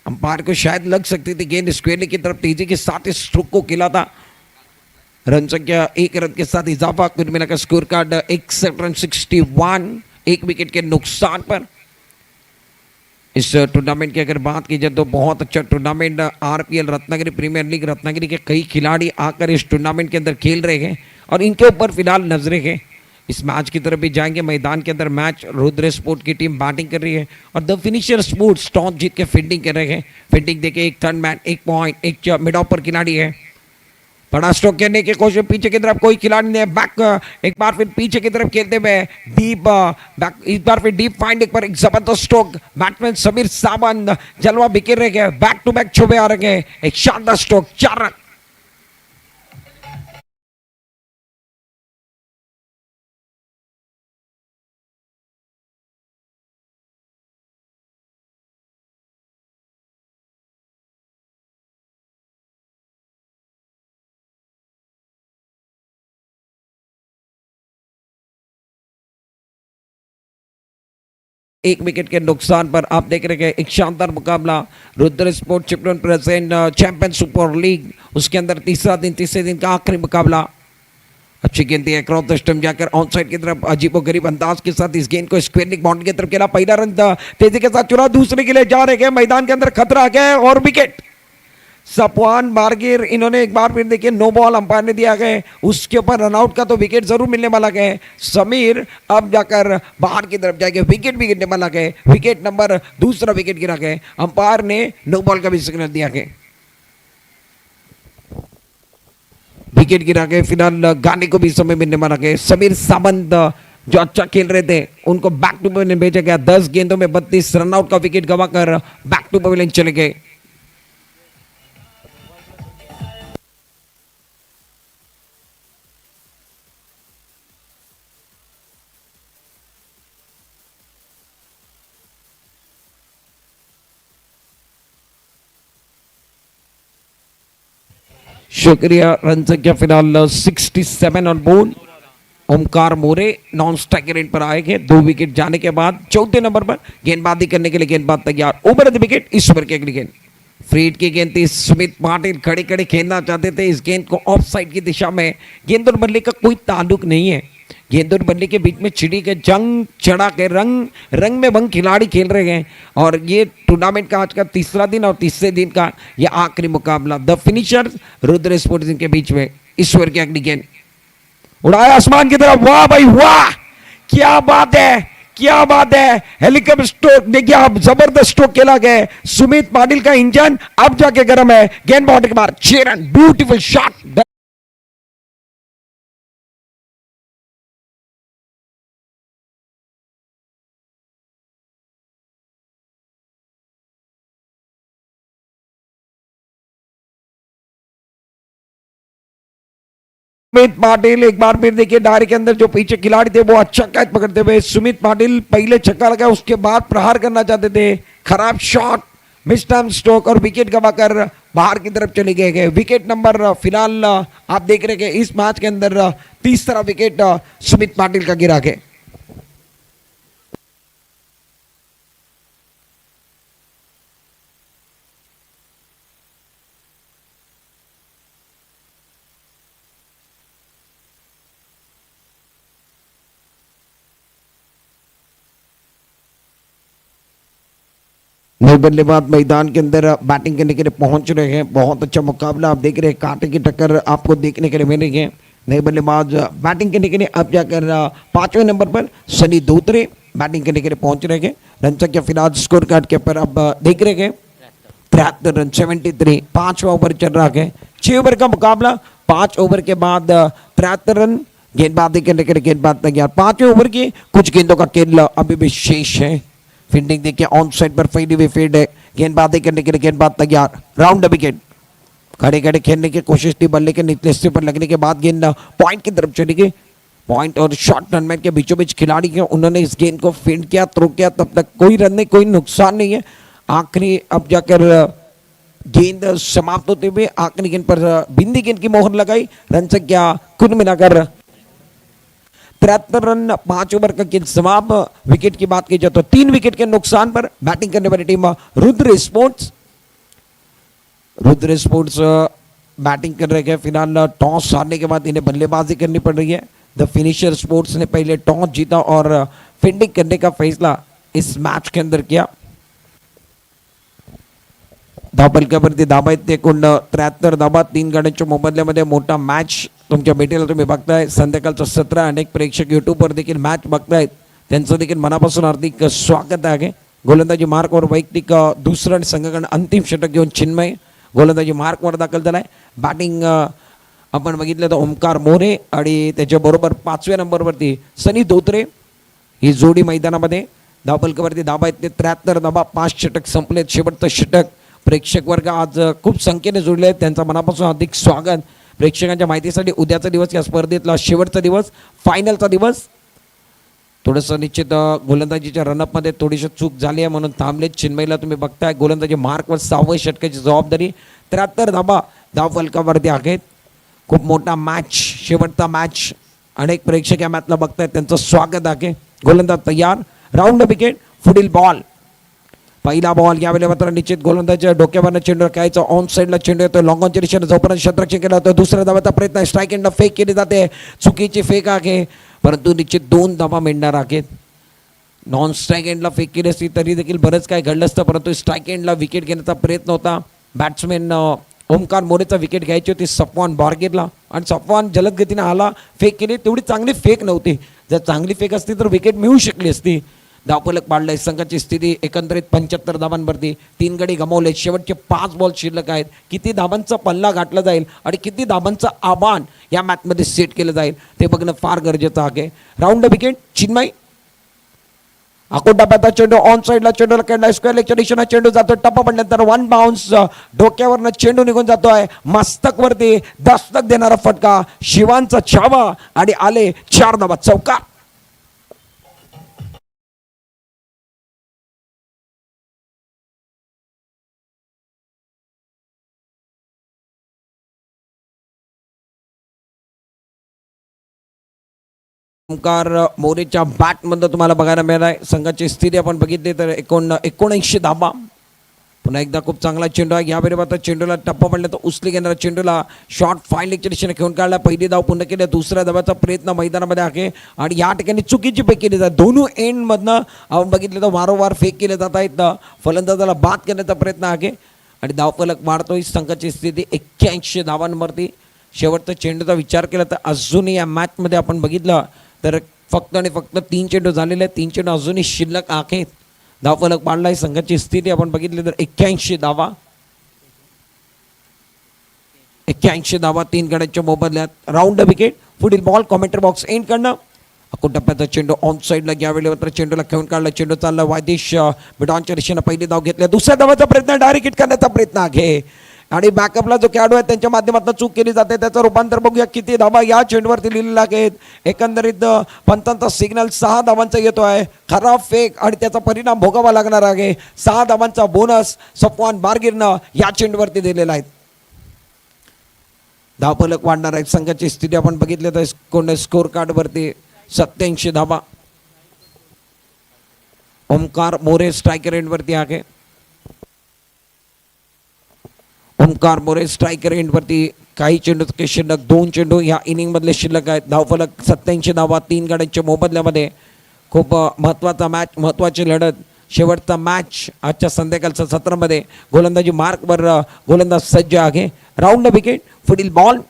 अंपायर को शायद लग सकती थी गेंद स्क्वेयर की तरफ, तेजी के साथ इस स्ट्रोक को खेला था। रन संख्या 1 रन के साथ इजाफा, कुल मिलाकर स्कोर कार्ड 61 रन 61, 1 विकेट के नुकसान पर। इस टूर्नामेंट की अगर बात की जाए तो बहुत अच्छा tournament. RPL Ratnagiri premier league Ratnagiri के कई खिलाड़ी आकर इस टूर्नामेंट के अंदर खेल रहे हैं और इनके ऊपर फिलहाल नजरें हैं। इस मैच की तरफ भी जाएंगे। मैदान के अंदर मैच, रुद्र स्पोर्ट की टीम बैटिंग कर रही है और the finisher sports toss Jeet K fielding कर रहे हैं। फील्डिंग देके एक थर्ड मैन, 1 पॉइंट, एक मिड ऑफ पर खिलाड़ी है। बड़ा स्ट्रोक खेलने की कोशिश, पीछे की तरफ कोई खिलाड़ी ने बैक, एक बार फिर पीछे की तरफ खेलते हुए डीप बैक, इस बार फिर डीप फाइंड पर एक जबरदस्त स्ट्रोक। बैट्समैन समीर सावंत जलवा बिखेर रहे हैं, बैक टू बैक छुपे आ रहे हैं। एक शानदार स्ट्रोक, 4 रन। एक विकेट के नुकसान पर आप देख रहे हैं एक शानदार मुकाबला। Rudra sport Chiplun present champion super league, उसके अंदर तीसरे दिन का आखिरी मुकाबला। अच्छी गेंद है, क्रॉस द स्टंप जाकर ऑन साइड की तरफ अजीबोगरीब अंदाज के साथ इस गेंद को स्क्वेयर बाउंड्री की तरफ खेला। पहला रन तेजी के साथ चुरा, दूसरे के लिए जा रहे हैं। मैदान के अंदर खतरा है और विकेट। सफवान बारगीर, इन्होंने एक बार फिर देखिए नो बॉल अंपायर ने दिया गया, उसके ऊपर रनआउट का तो विकेट जरूर मिलने वाला है। समीर अब जाकर बाहर की तरफ जाएंगे, विकेट भी गिरने वाला है। विकेट नंबर दूसरा विकेट गिरा है, अंपायर ने नो बॉल का भी सिग्नल दिया है। विकेट गिरा के फिलहाल गाने को भी समय मिलने वाला है। समीर सावंत जो अच्छा खेल रहे थे उनको बैक टू पवेलियन भेजा गया। 10 गेंदों में 32 रनआउट का विकेट गंवाकर बैक टू पवेलियन चले गए। शुक्रिया। रन संख्या फिलहाल 67 on board. Omkar More non strike rate पर आएंगे। 2 विकेट जाने के बाद चौथे नंबर पर गेंदबाजी करने के लिए गेंदबाज तैयार। Over the wicket is over की अगली गेंद फ्रीड की गेंद थी। सुमित पाटिल खड़े खड़े खेलना चाहते थे इस गेंद को ऑफ साइड की दिशा में। गेंद और बल्ले का कोई ताल्लुक नहीं है। गेंद और बल्ले के बीच में छिड़ी के जंग चढ़ा के रंग में भंग खिलाड़ी खेल रहे हैं। और ये टूर्नामेंट का आज का तीसरा दिन और तीसरे दिन का ये आखिरी मुकाबला the finisher Rudra sports K beach में। ईश्वर की अगली गेंद उड़ाया आसमान की तरफ। वाह भाई वाह, क्या बात है, क्या बात है। हेलीकॉप्टर स्ट्रोक देखिए आप, जबरदस्त स्ट्रोक खेला गया। सुमित पाटिल का इंजन अब जाके गर्म है। गेंद बाउंड्री के बाहर 6 run, beautiful shot. Sumit Patil एक बार फिर देखिए डायरे के अंदर जो पीछे खिलाड़ी थे वो अच्छा कैच पकड़ते हुए। सुमित पाटिल पहले छक्का लगा, उसके बाद प्रहार करना चाहते थे। खराब शॉट, मिस टाइम स्ट्रोक और विकेट गंवाकर बाहर की तरफ चले गए। विकेट नंबर फिलहाल आप देख रहे हैं इस मैच के अंदर तीसरा विकेट सुमित पाटिल का गिरा है। नए बल्लेबाज मैदान के अंदर बैटिंग करने के लिए पहुंच रहे हैं। बहुत अच्छा मुकाबला आप देख रहे हैं, कांटे की टक्कर आपको देखने के लिए मिल रही है। नए बल्लेबाज बैटिंग करने के लिए अब जाकर 5वें नंबर पर सनी धोत्रे बैटिंग करने के लिए पहुंच रहे हैं। रन संख्या फिलहाल स्कोर कार्ड के ऊपर अब देख रहे हैं 73 रन 73। 5वां ओवर चल रहा है। 6 ओवर का मुकाबला। 5 ओवर के बाद 73 रन। गेंदबाजी करने के लिए गेंदबाज तैयार। 5वें ओवर की कुछ गेंदों का खेल अभी भी शेष है। फील्डिंग देखिए ऑन साइड पर फैली हुई फील्ड है। गेंदबाजी करने के लिए गेंदबाज तैयार। राउंड द विकेट खड़े खड़े खेलने की कोशिश थी। बल्ले के निचले हिस्से पर लगने के बाद गेंद पॉइंट की तरफ चली गई। पॉइंट और शॉर्ट टूर्नामेंट के बीचों बीच खिलाड़ी के उन्होंने इस गेंद को फील्ड किया, थ्रो किया, तब तक कोई रन नहीं, कोई नुकसान नहीं है। आखिरी अब जाकर गेंद समाप्त होते हुए आखिरी गेंद पर बिंदी गेंद की मोहर लगाई। रन संख्या कुल मिलाकर 73 रन। 5 ओवर का खेल समाप्त। विकेट की बात की जाए तो 3 विकेट के नुकसान पर बैटिंग करने वाली टीम रुद्र स्पोर्ट्स बैटिंग कर रहे हैं। फिलहाल टॉस हारने के बाद इन्हें बल्लेबाजी करनी पड़ रही है। द फिनिशर स्पोर्ट्स ने पहले टॉस जीता और फील्डिंग करने का फैसला इस मैच के अंदर किया। धावपलकावरती धाबा आहेत एकूण 73 धाबा 3 गाड्यांच्या मोबदल्यामध्ये मोठा मॅच तुमच्या भेटीला तुम्ही बघताय। संध्याकाळचं सत्र अनेक प्रेक्षक यूट्यूबवर देखील मॅच बघतायत, त्यांचं देखील मनापासून हार्दिक स्वागत आहे। गोलंदाजी मार्कवर वैयक्तिक दुसरं आणि संघाकडून अंतिम षटक घेऊन चिन्मय गोलंदाजी मार्कवर दाखल झालाय। बॅटिंग आपण बघितलं तर ओमकार मोरे आणि त्याच्याबरोबर 5व्या नंबरवरती सनी धोत्रे ही जोडी मैदानामध्ये। धावपलकावरती धाबा आहेत 73 धाबा, 5 षटक संपलेत। शेवटचं षटक प्रेक्षक वर्ग आज खूप संख्येने जोडले आहेत, त्यांचा मनापासून अधिक स्वागत। प्रेक्षकांच्या माहितीसाठी उद्याचा दिवस या स्पर्धेतला शेवटचा दिवस, फायनलचा दिवस। थोडंसं निश्चित गोलंदाजीच्या रनअपमध्ये थोडीशी चूक झाली आहे म्हणून थांबलेत। चिन्मयला तुम्ही बघताय गोलंदाजी मार्कवर 6वे षटकाची जबाबदारी। 73 धाबा धावफलकावरती आहेत। खूप मोठा मॅच, शेवटचा मॅच। अनेक प्रेक्षक या मॅचला बघतायत, त्यांचं स्वागत आहे। गोलंदाज तयार। राऊंड द विकेट पुढील बॉल। पहिला बॉल यावेळेला मात्र निश्चित गोलंदाजाच्या डोक्यावरनं चेंडू राखायचा। ऑन साईडला चेंडू येतो लॉंग ऑनच्या दिशेने, जोपर्यंत क्षेत्ररक्षण केला होता। दुसऱ्या धावाचा प्रयत्न, स्ट्राईक एंडला फेक केली जाते, चुकीची फेक आहे परंतु निश्चित 2 धावा मिळणार आहेत। नॉन स्ट्राईक एंडला फेक केली असती तरी देखील बरंच काय घडलं असतं, परंतु स्ट्राईक एंडला विकेट घेण्याचा प्रयत्न होता। बॅट्समॅन ओमकार मोरेचा विकेट घ्यायची होती सफवान बारगेरला आणि सफवान जलद गतीने आला, फेक केली। तेवढी चांगली फेक नव्हती, जर चांगली फेक असती तर विकेट मिळू शकली असती। धावफलक पाडलाय. संघाची स्थिती एकंदरीत 75 धावांवरती. 3 गडी गमावले. शेवटचे 5 बॉल शिल्लक आहेत. किती धावांचा पल्ला गाठला जाईल आणि किती धावांचं आव्हान या मॅचमध्ये सेट केलं जाईल ते बघणं फार गरजेचं आहे. Round the wicket Chinmay. Akota चेंडू ऑन साईडला चेंडूला खेळला. स्क्वेअर लेगच्या दिशेने चेंडू जातो. टप्पा पडल्यानंतर 1 बाउन्स. डोक्यावरनं चेंडू निघून जातोय. मस्तक वरती दस्तक देणारा फटका. शिवांचा छावा आणि आले 4 धावा. चौकार. ओमकार मोरेच्या बॅटमध्ये तुम्हाला बघायला मिळालाय. संघाची स्थिती आपण बघितली तर 79 धावा. पुन्हा एकदा खूप चांगला चेंडू आहे. यावेळी आता चेंडूला टप्पा पडला तर उचली घेणारा चेंडूला शॉर्ट फाईन लेगच्या दिशेने खेळून काढला. पहिली धाव पूर्ण केली. दुसऱ्या धावाचा प्रयत्न मैदानामध्ये आहे आणि या ठिकाणी चुकीची फेक केली जाते. दोन्ही एंडमधनं आपण बघितलं तर वारंवार फेक केले जात आहेत. फलंदाजाला बाद करण्याचा प्रयत्न आहे आणि धावफलक वाढतोय. संघाची स्थिती 81 धावांवरती. शेवटचा चेंडूचा विचार केला तर अजूनही या मॅचमध्ये आपण बघितलं तर फक्त आणि फक्त 3 चेंडू झालेले आहेत. 3 चेंडू अजूनही शिल्लक आहेत. धावफलक पाडलाय. संघाची स्थिती आपण बघितली तर 81 धावा. 81 धावा 3 गड्यांच्या मोबदल्यात. Round the wicket. पुढील बॉल कॉमेंट्री बॉक्स एंड करणं. टप्प्याचा चेंडू ऑन साईडला घ्यावेळी चेंडूला खेळून काढला. चेंडू चालला वायदेश बिडॉनच्या दिशेनं. पहिली धाव घेतल्या. दुसऱ्या धावाचा प्रयत्न डायरेक्ट हिट करण्याचा प्रयत्न आहे आणि बॅकअपला जो खेळाडू आहे त्यांच्या माध्यमातून चूक केली जाते. त्याचं रूपांतर बघूया. किती धावा या चेंडूवरती लिहिलेला आहेत. एकंदरीत पंचांचा सिग्नल 6 धावांचा येतो आहे. खराब फेक आणि त्याचा परिणाम भोगावा लागणार आहे. 6 धावांचा बोनस सफवान बारगीरनं या चेंडूवरती दिलेला आहे. धावफलक वाढणार आहे. संघाची स्थिती आपण बघितली तर स्कोर कार्डवरती 87 धावा. ओमकार मोरे स्ट्रायकर एंडवरती आहे. ओमकार मोरे स्ट्रायकर एंडवरती. काही चेंडू शिल्लक 2 चेंडू या इनिंगमधले शिल्लक आहेत. धावफलक 87 धावा 3 गड्यांच्या मोबदल्यामध्ये. खूप महत्त्वाचा मॅच, महत्त्वाची लढत. शेवटचा मॅच आजच्या संध्याकाळच्या सत्रामध्ये. गोलंदाजी मार्कवर गोलंदाज सज्ज आहे. Round the wicket. पुढील बॉल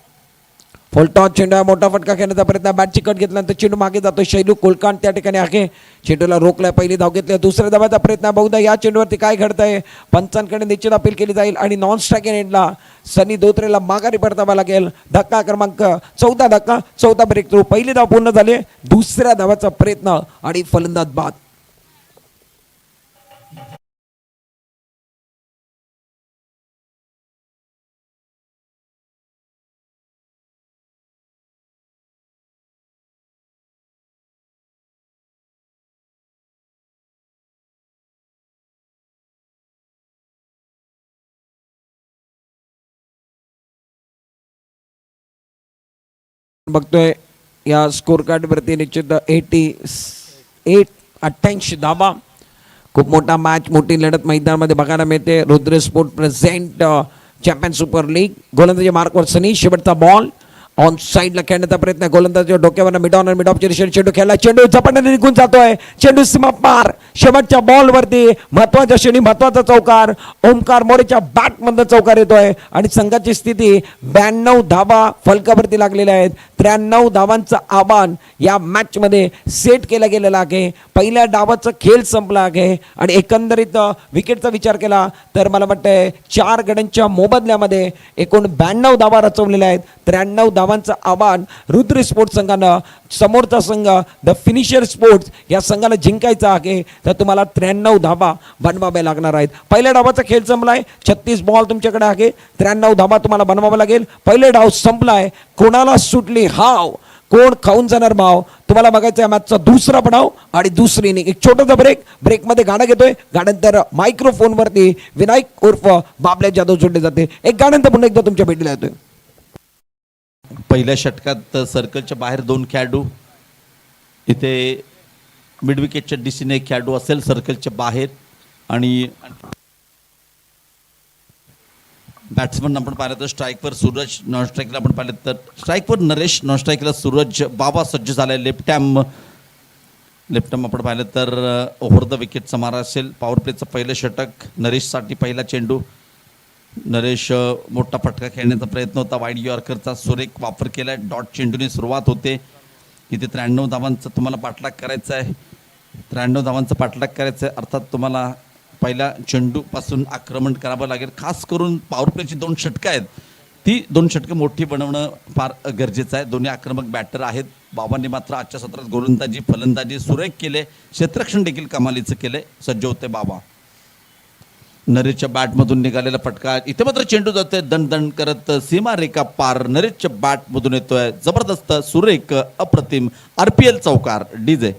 फुलटॉस चेंडू. मोठा फटका खेळण्याचा प्रयत्न. बॅटची कट घेतल्यानंतर चेंडू मागे जातो. शैलू कोलकान त्या ठिकाणी आहे. चेंडूला रोखलाय. पहिली धाव घेतली. दुसऱ्या धावाचा प्रयत्न. बहुधा या चेंडूवरती काय घडतंय. पंचांकडे निश्चित अपील केली जाईल आणि नॉन स्ट्राईक एंडला सनी धोत्रेला माघारी परतावा लागेल. धक्का क्रमांक 14 धक्का. 14 ब्रेक थ्रू. पहिली धाव पूर्ण झाली. दुसऱ्या धावाचा प्रयत्न आणि फलंदाज बाद. बघतोय या स्कोर कार्डवरती निश्चित 88 धावा. खूप मोठा मॅच, मोठी लढत मैदानामध्ये बघायला मिळते. Rudra sport present champion super league. गोलंदाजी मार्कवर सनी. शेवटचा बॉल ऑन साईडला खेळण्याचा प्रयत्न. गोलंदाजी डोक्यावर मिड ऑफच्या दिशेने चेंडू खेळला. चेंडू झपाट्याने निघून जातोय. चेंडू सीमा पार. शेवटच्या बॉलवरती महत्वाच्या क्षणी महत्वाचा चौकार. ओमकार मोरेच्या बॅटमधून चौकार येतोय आणि संघाची स्थिती 92 धावा फलकावरती लागलेल्या आहेत. 93 धावांचं आव्हान या मॅचमध्ये सेट केलं गेलेलं आहे. पहिल्या डावाचा खेळ संपला आहे आणि एकंदरीत विकेटचा विचार केला तर मला वाटतंय 4 गड्यांच्या मोबदल्यामध्ये एकूण 92 धावा रचवलेल्या आहेत. 93 धावांचं आव्हान रुद्र स्पोर्ट्स संघानं. समोरचा संघ द फिनिशर स्पोर्ट्स या संघाला जिंकायचं आहे तर तुम्हाला 93 धावा बनवाव्या लागणार आहेत. पहिल्या डावाचा खेळ संपलाय. 36 बॉल तुमच्याकडे आहे. 93 धावा तुम्हाला बनवावा लागेल. पहिले डाव संपलाय. कोणाला सुटली हाव, कोण खाऊन जाणार भाव, तुम्हाला बघायचं आहे मॅचचा दुसरा डाव आणि दुसरी इनिंग. एक छोटासा ब्रेकमध्ये गाणं घेतोय. गाण्यानंतर मायक्रोफोनवरती विनायक उर्फ बाबल्या जाधव जोडले जाते. एक गाण्यानंतर पुन्हा एकदा तुमच्या भेटीला येतोय. पहिल्या षटकात सर्कलच्या बाहेर 2 खेळाडू. इथे मिड विकेटच्या दिशेने एक खेळाडू असेल सर्कलच्या बाहेर आणि बॅट्समन आपण पाहिलं तर स्ट्राईकवर सूरज, नॉन स्ट्राईकला आपण पाहिलं तर स्ट्राईकवर नरेश, नॉन स्ट्राईकला सूरज. बाबा सज्ज झालाय. लेफ्ट हॅम आपण पाहिलं तर ओव्हर द विकेटचा मारा असेल. पॉवर प्लेचं पहिलं षटक. नरेशसाठी पहिला चेंडू. नरेश मोठा फटका खेळण्याचा प्रयत्न होता. वाईड यॉर्करचा सुरेख वापर केला. डॉट चेंडूने सुरुवात होते. इथे 93 धावांचा तुम्हाला पाठलाग करायचा आहे. त्र्याण्णव धावांचं पाठलाग करायचं आहे, अर्थात तुम्हाला पहिल्या चेंडूपासून आक्रमण करावं लागेल. खास करून पॉवर प्लेची 2 षटकं आहेत, ती 2 षटकं मोठी बनवणं फार गरजेचं आहे. दोन्ही आक्रमक बॅटर आहेत. बाबांनी मात्र आजच्या सत्रात गोलंदाजी फलंदाजी सुरेख केले, क्षेत्ररक्षण देखील कमालीचं केले. सज्ज होते बाबा. नरेशच्या बॅटमधून निघालेला फटका, इथे मात्र चेंडू जातोय दण दण करत सीमारेखा पार. नरेशच्या बॅटमधून येतोय जबरदस्त सुरेख अप्रतिम RPL चौकार. डीजे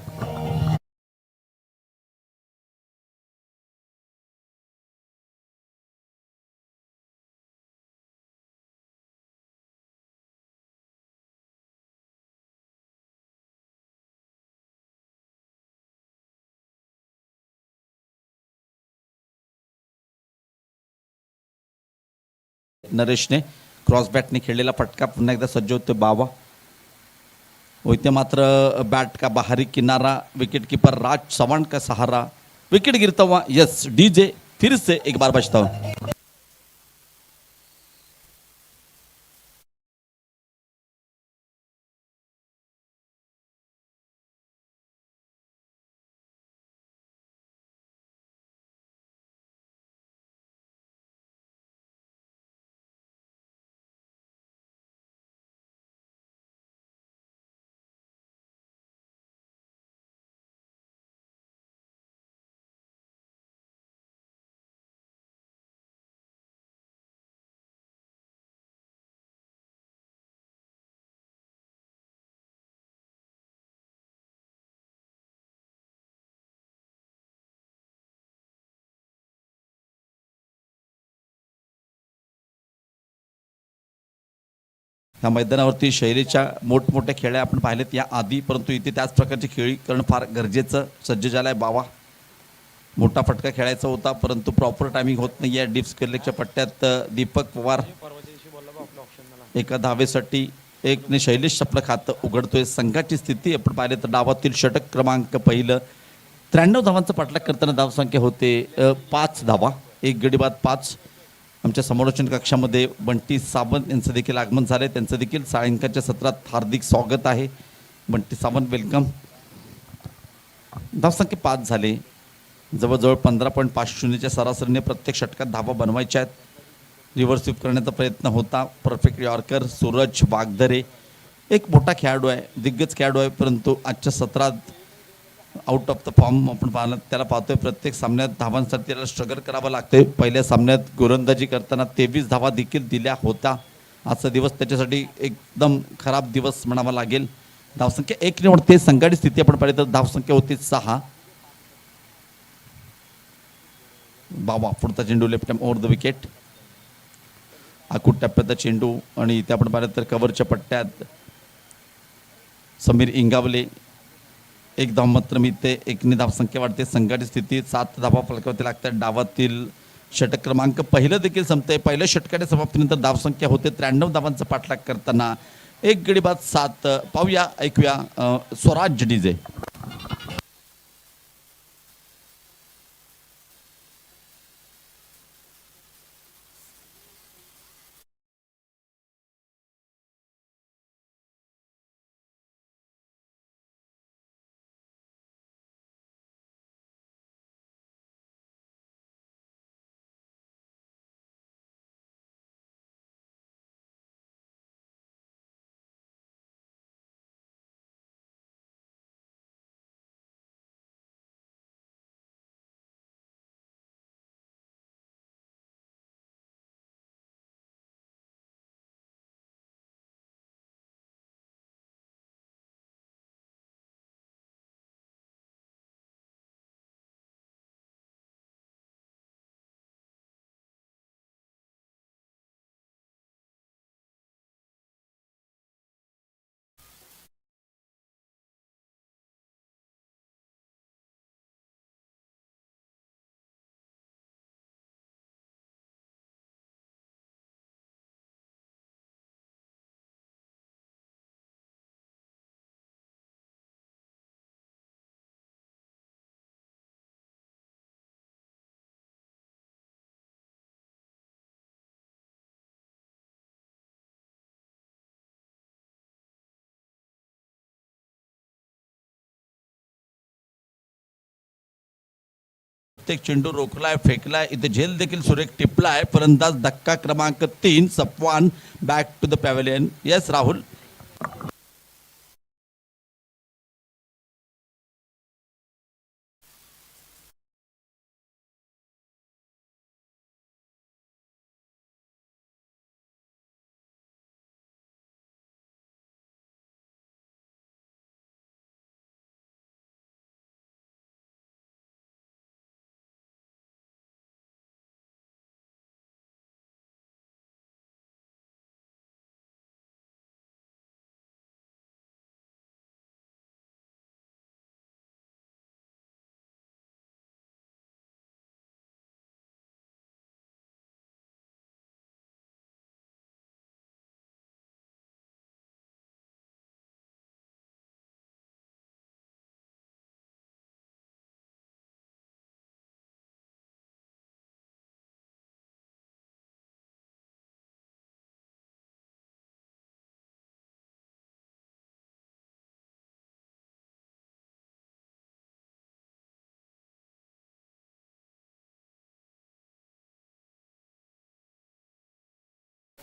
नरेशने क्रॉस बॅटने खेळलेला फटका पुन्हा एकदा सज्ज होते बाबा. व इथे मात्र बॅट का बाहरी किनारा, विकेट कीपर राज चव्हाण का सहारा, विकेट गिरता हुआ. यस डीजे फिर से एक बार बजता हुआ. ह्या मैदानावरती शैलीच्या मोठमोठ्या खेळ्या आपण पाहिलेत या आधी, परंतु इथे त्याच प्रकारची खेळी करणं फार गरजेचं. सज्ज झालाय बाबा. मोठा फटका खेळायचा होता, परंतु प्रॉपर टायमिंग होत नाही आहे. डीप स्केलच्या पट्ट्यात दीपक पवार एका धावेसाठी एकने शैलेश आपलं खातं उघडतोय. संघाची स्थिती आपण पाहिले तर डावातील षटक क्रमांक पहिलं. 93 धावांचा पाठलाग करताना धावसंख्या होते 5 धावा, एक गडी बाद 5. आमच्या समालोचन कक्षामध्ये बंटी सावंत यांचं देखील आगमन झालंय, त्यांचं देखील सायंकाळच्या सत्रात हार्दिक स्वागत आहे. बंटी सावंत वेलकम. धावसंख्या 5 झाले. जवळजवळ 15.50च्या सरासरीने प्रत्येक षटकात धावा बनवायच्या आहेत. रिव्हर्स स्वीप करण्याचा प्रयत्न होता. परफेक्ट यॉर्कर सूरज वागदरे एक मोठा खेळाडू आहे, दिग्गज खेळाडू आहे, परंतु आजच्या सत्रात आउट ऑफ द फॉर्म आपण पाहणं त्याला पाहतोय. प्रत्येक सामन्यात धावांसाठी त्याला स्ट्रगल करावं लागतंय. पहिल्या सामन्यात गोलंदाजी करताना 23 धावा देखील दिल्या होत्या. आजचा दिवस त्याच्यासाठी एकदम खराब दिवस म्हणावा लागेल. धावसंख्या 1 निवडते. संघाची स्थिती आपण पाहिली तर धावसंख्या होती 6. बाबा पुढचा चेंडू left hand over the wicket. आखूट टप्प्याचा चेंडू आणि इथे आपण पाहिलं तर कव्हरच्या पट्ट्यात समीर इंगावले एक धाव मात्र मिळते. एकने धावसंख्या वाढते. संघाची स्थिती 7 धावा फलकावरती लागतात. डावातील षटक क्रमांक पहिलं देखील संपते. पहिल्या षटकाच्या समाप्तीनंतर धावसंख्या होते 93 धावांचा पाठलाग करताना एक गडी बाद 7. पाहूया ऐकूया स्वराज डीजे. प्रत्येक चेंडू रोखलाय, फेकलाय, इथे झेल देखील सुरेख टिपलाय. फलंदाज धक्का क्रमांक 3 सपवान back to the pavilion. Yes Rahul.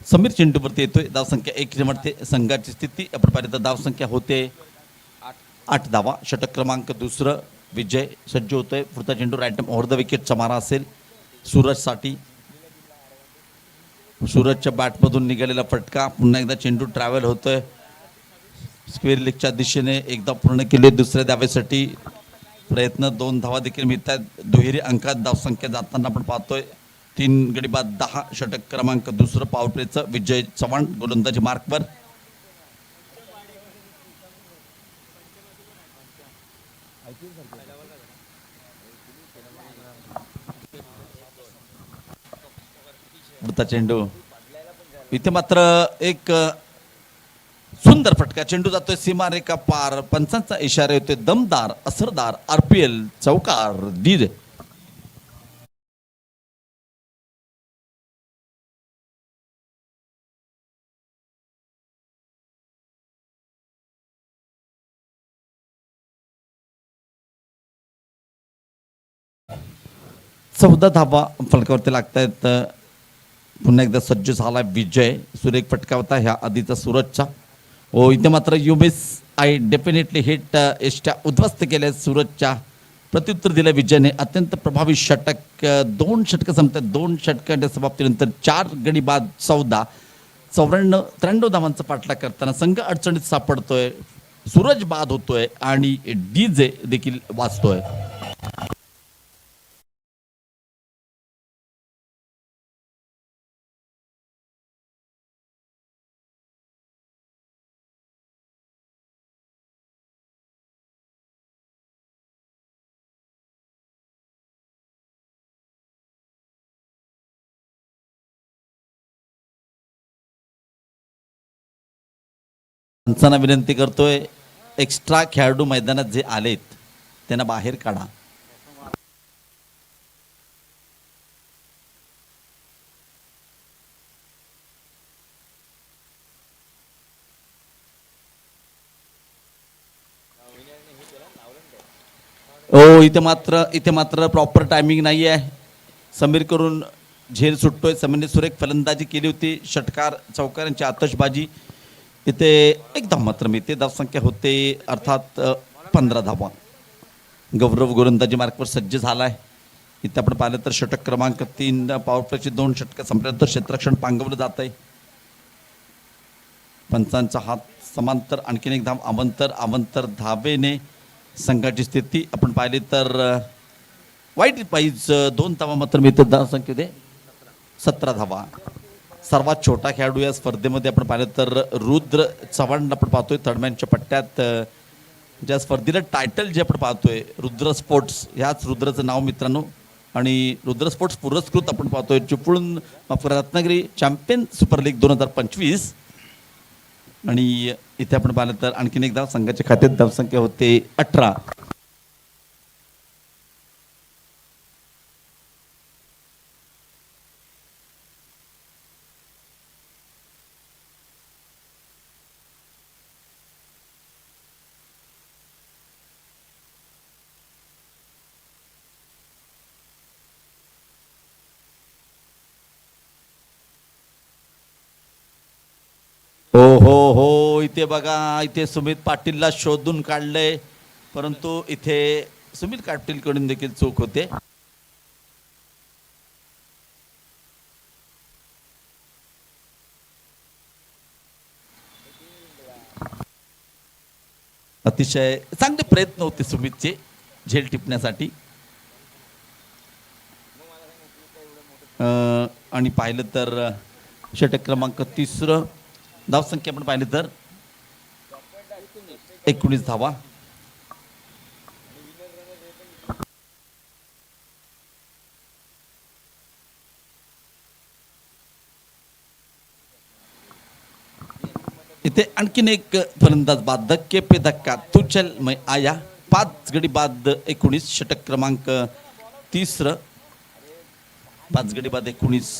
Sameer चेंडूवरती येतोय. धावसंख्या 1 म्हणते संघाची स्थिती. आपण पाहिलं तर धावसंख्या होते 8 धावा. षटक क्रमांक 2 विजय सज्ज होतोय. पुढचा चेंडू रॅन्डम ओव्हर द विकेटचा मारा असेल सूरजसाठी. सूरजच्या बॅटमधून निघालेला फटका. पुन्हा एकदा चेंडू ट्रॅव्हल होतोय स्क्वेअर लेगच्या दिशेने. एकदा पूर्ण केले. दुसऱ्या धावेसाठी प्रयत्न. 2 धावा देखील मिळत आहेत. दुहेरी अंकात धावसंख्या जाताना आपण पाहतोय. 3 गडी बाद 10. षटक क्रमांक 2 पॉवर प्लेचं विजय चव्हाण गोलंदाजी मार्कवर. पुढचा चेंडू. इथे मात्र एक सुंदर फटका. चेंडू जातोय सीमारेखा पार. पंचांचा इशारा येतोय. दमदार असरदार RPL चौकार दीड. चौदा धावा फलकावरती लागतायत. पुन्हा एकदा सज्ज झाला विजय. सुरेख फटका होता ह्या आधीचा सूरजचा. हो इथे मात्र you miss I definitely hit. एष्ट्या उद्ध्वस्त केल्या सूरजच्या. प्रत्युत्तर दिलं विजयने. अत्यंत प्रभावी षटक. 2 षटकं संपतात. 2 षटकांच्या समाप्तीनंतर 4 गडी बाद 14. 93 धावांचा पाठलाग करताना संघ अडचणीत सापडतोय. सूरज बाद होतोय आणि DJ देखील वाचतोय. पंचांना विनंती करतोय एक्स्ट्रा खेळाडू मैदानात जे आलेत त्यांना बाहेर काढा. हो इथे मात्र प्रॉपर टायमिंग नाही आहे. समीर करून झेल सुटतोय. समीरने सुरेख फलंदाजी केली होती. षटकार चौकारांची आतषबाजी. इथे एक धाव मात्र मिळते. धावसंख्या होते अर्थात 15 धावा. गौरव गोलंदाजी मार्कवर सज्ज झालाय. इथे आपण पाहिलं तर षटक क्रमांक 3 पॉवर प्लेची 2 षटकं संपल्यानंतर क्षेत्ररक्षण पांगवलं जात आहे. पंचांचा हात समांतर. आणखीन एक धाव अवंतर धावेने संघाची स्थिती आपण पाहिली तर वाईट पाहिज 2 धावा मात्र मिळतात. धावसंख्येमध्ये 17 धावा. सर्वात छोटा खेळाडू या स्पर्धेमध्ये आपण पाहिलं तर रुद्र चव्हाण आपण पाहतोय. थर्डमॅनच्या पट्ट्यात ज्या स्पर्धेला टायटल जे आपण पाहतोय रुद्र स्पोर्ट्स. ह्याच रुद्रचं नाव मित्रांनो. आणि रुद्र स्पोर्ट्स पुरस्कृत आपण पाहतोय Chiplun Ratnagiri champion super league 2025. आणि इथे आपण पाहिलं तर आणखीन एक धाव संघाच्या खात्यात. धावसंख्या होते 18. हो हो हो, इथे बघा, इथे सुमित पाटीलला शोधून काढलंय, परंतु इथे सुमित पाटीलकडून देखील चूक होते. अतिशय चांगले प्रयत्न होते सुमितचे झेल टिपण्यासाठी. आणि पाहिलं तर षटक क्रमांक 3, धावसंख्या पण पाहिलं तर 19 धावा. इथे आणखीन एक फलंदाज बाद, धक्के पे धक्का, तू चल मैं आया. 5 गडी बाद 19, षटक क्रमांक 3, 5 गडी बाद 19.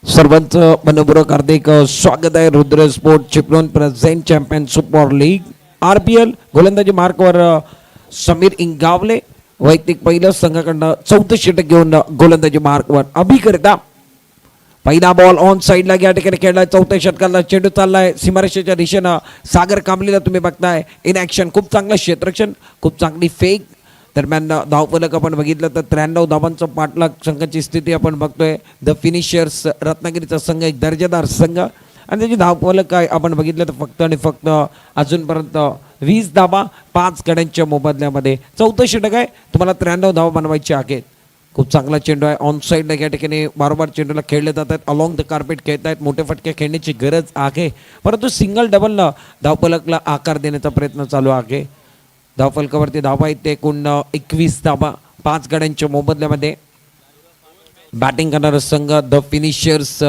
सर्वांचं मनपूर्वक हार्दिक स्वागत आहे. Rudra sport Chiplun present champion super league RPL. गोलंदाजी मार्कवर समीर इंगावले, वैयक्तिक पहिलं संघाकडनं 14 षटक घेऊन गोलंदाजी मार्कवर. अभिकरिता पहिला बॉल ऑन साईडला या ठिकाणी खेळलाय. 4थ्या षटकाला चेंडू चाललाय सीमारेषेच्या दिशेनं. सागर कांबलेला तुम्ही बघताय इन ॲक्शन. खूप चांगलं क्षेत्ररक्षण, खूप चांगली फेक. दरम्यान धावफलक आपण बघितलं तर 93 धावांचं पाठलाग संघाची स्थिती आपण बघतोय. द फिनिशर्स रत्नागिरीचा संघ एक दर्जेदार संघ, आणि त्याची धावफलक काय आपण बघितलं तर फक्त आणि फक्त अजूनपर्यंत 20 धावा 5 गड्यांच्या मोबदल्यामध्ये. 4थं षटक आहे, तुम्हाला 93 धावा बनवायचे आहेत. खूप चांगला चेंडू आहे ऑन साईडला या ठिकाणी. बारोबार चेंडूला खेळले जात आहेत, अलॉंग द कार्पेट खेळत आहेत. मोठे फटके खेळण्याची गरज आहे, परंतु सिंगल डबलनं धावफलकला आकार देण्याचा प्रयत्न चालू आहे. धावफलकावरती धावा येते एकूण 21 धावा 5 गड्यांच्या मोबदल्यामध्ये. बॅटिंग करणारा संघ द फिनिशर्स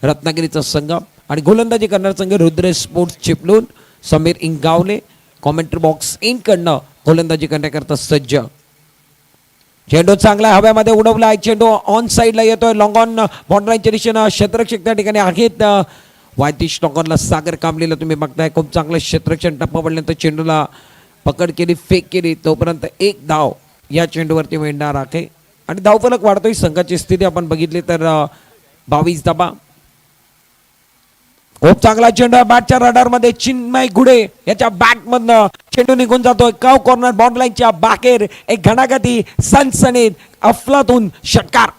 रत्नागिरीचा संघ, आणि गोलंदाजी करणारा संघ Rudra sports Chiplun. Sameer Ingawale commentary box इन कडनं गोलंदाजी करण्याकरता सज्ज. चेंडू चांगला हव्यामध्ये उडवला आहे. चेंडू ऑन साईडला येतोय, लॉंग ऑन बॉन्ड्राईनच्या दिशेनं. क्षेत्ररक्षक त्या ठिकाणी आहेत. वायतीश लॉंगॉनला सागर कांबलेला तुम्ही बघताय. खूप चांगलं क्षेत्ररक्षण. टप्पा पडल्यानंतर चेंडूला पकड केली, फेक केली, तोपर्यंत 1 धाव या चेंडूवरती मिळणार आहे. आणि धावफलक वाढतोय. संघाची स्थिती आपण बघितली तर 22 धावा. खूप चांगला चेंडू आहे बॅटच्या रडारमध्ये. चिन्मय गुडे याच्या बॅटमधनं चेंडू निघून जातोय कव कॉर्नर बॉन्डलाईनच्या बाहेर. एक घणाघाती सनसनीत अफलातून षटकार.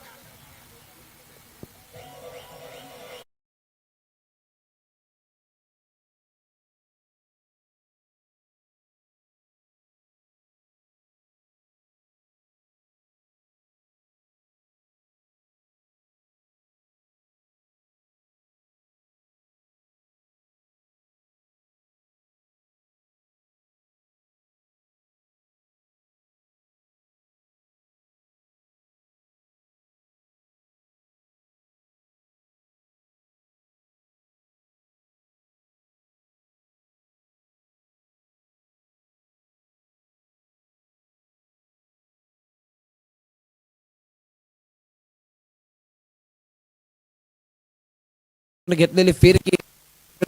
घेतलेली फिरकी,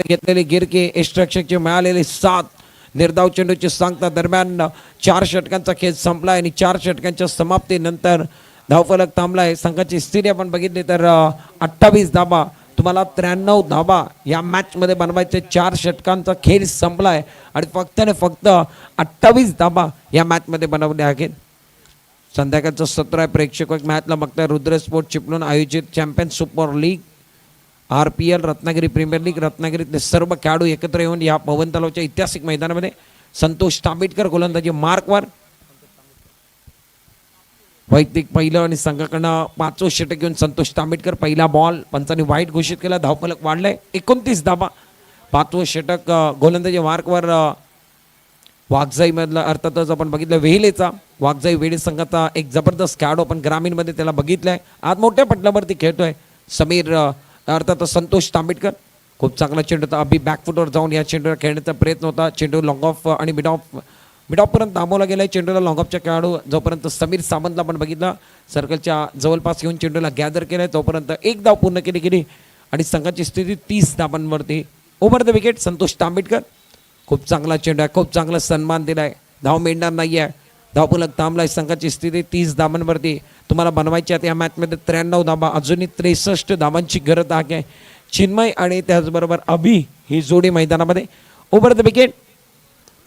घेतलेली गिरकी, एक्स्ट्राक्षकचे मिळालेले 7 निर्धाव चेंडूची सांगता. दरम्यान 4 षटकांचा खेळ संपला आणि 4 षटकांच्या समाप्तीनंतर धावफलक थांबलाय. संघाची स्थिती आपण बघितली तर 28 धावा, तुम्हाला 93 धावा या मॅचमध्ये बनवायचे. 4 षटकांचा खेळ संपलाय आणि फक्त 28 धावा या मॅचमध्ये बनवल्या आहेत. संध्याकाळचं सत्र आहे. प्रेक्षक मॅचला बघताय रुद्र स्पोर्ट चिपळूण आयोजित champion super league RPL Ratnagiri premier league रत्नागिरीतले सर्व खेळाडू एकत्र येऊन या पवन तलावच्या ऐतिहासिक मैदानामध्ये संतोष तांबेडकर गोलंदाजी मार्कवर वैयक्तिक पहिलं आणि संघाकडनं 5वं षटक घेऊन संतोष तांबेडकर पहिला बॉल पंचांनी वाईट घोषित केला. धावफलक वाढलाय 29 धाबा. 5वं षटक गोलंदाजी मार्कवर वाघजाईमधला अर्थातच आपण बघितलं वेहिलेचा वाघजाई वेळे संघाचा एक जबरदस्त खेळाडू आपण ग्रामीणमध्ये त्याला बघितलंय. आज मोठ्या पटलावरती खेळतोय समीर अर्थात संतोष तांबेडकर. खूप चांगला चेंडू होता. अभि बॅकफुटवर जाऊन या चेंडूला खेळण्याचा प्रयत्न होता. चेंडू लॉंग ऑफ आणि मिड ऑफपर्यंत थांबवला गेलाय. चेंडूला लॉंग ऑफच्या खेळाडू जोपर्यंत समीर सामंतला आपण बघितलं सर्कलच्या जवळपास येऊन चेंडूला गॅदर केलाय तोपर्यंत एक धाव पूर्ण केली गेली आणि संघाची स्थिती 30 धावांवरती. Over the wicket Santosh Tambedkar. खूप चांगला चेंडू आहे. खूप चांगला सन्मान दिलाय. धाव मिळणार नाही आहे. धावफलक थांबलाय. संघाची स्थिती 30 धावांवरती. तुम्हाला बनवायची आहे या मॅचमध्ये 93 धावा. अजूनही 63 धावांची गरज आहे. चिन्मय आणि त्याचबरोबर अभि ही जोडी मैदानामध्ये. ओव्हर द विकेट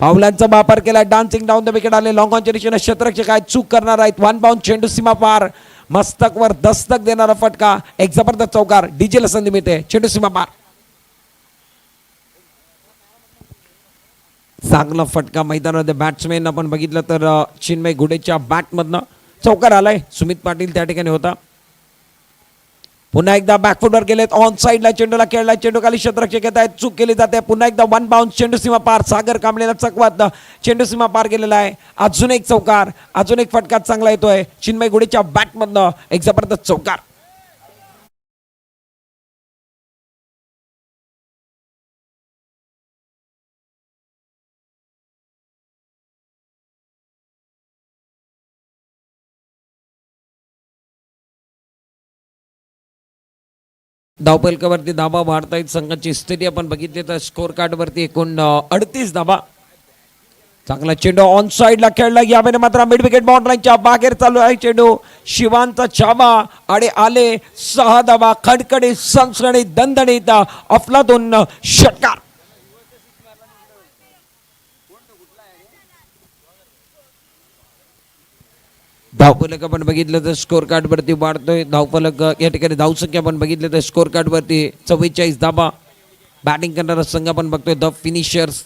पावलांचा वापर केला. डान्सिंग डाऊन द विकेट आले. लॉंग ऑनच्या दिशेने क्षेत्ररक्षक काय चूक करणार आहेत. 1 बाउंड चेंडू सीमा पार. मस्तकवर दस्तक देणारा फटका. एक जबरदस्त चौकार. डीजेला संधी मिळते. चेंडू सीमा पार. चांगला फटका मैदानामध्ये बॅट्समॅन आपण बघितलं तर चिन्मय गुडेच्या बॅटमधनं चौकार आलाय. सुमित पाटील त्या ठिकाणी होता. पुन्हा एकदा बॅकफुटवर गेलेत. ऑन साईडला चेंडूला खेळलाय. चेंडू खाली क्षेत्ररक्षक येत आहेत. चूक केली जाते. पुन्हा एकदा 1 बाउंड चेंडू सीमा पार. सागर कांबळेला चकवत चेंडू सीमा पार गेलेला आहे. अजून एक चौकार. अजून एक फटका चांगला येतोय चिन्मय गुडेच्या बॅटमधनं. एक जबरदस्त चौकार. धावफलकावरती धाबा वाढतायत. संघाची स्थिती आपण बघितली तर स्कोर कार्डवरती एकूण 38 धाबा. चांगला चेंडू ऑन साईडला खेळला. यावेळी मात्र मिड विकेट बाउंड्रीच्या बाहेर चालू आहे चेंडू. शिवांचा छावा आणि आले 6 धाबा. खडखडीत सणसणीत दणदणीत अफलातून षटकार. धावफलक आपण बघितलं तर स्कोर कार्डवरती वाढतोय. धावफलक या ठिकाणी धावसंख्या आपण बघितलं तर स्कोर कार्डवरती 44 धाबा. बॅटिंग करणारा संघ आपण बघतोय द फिनिशर्स.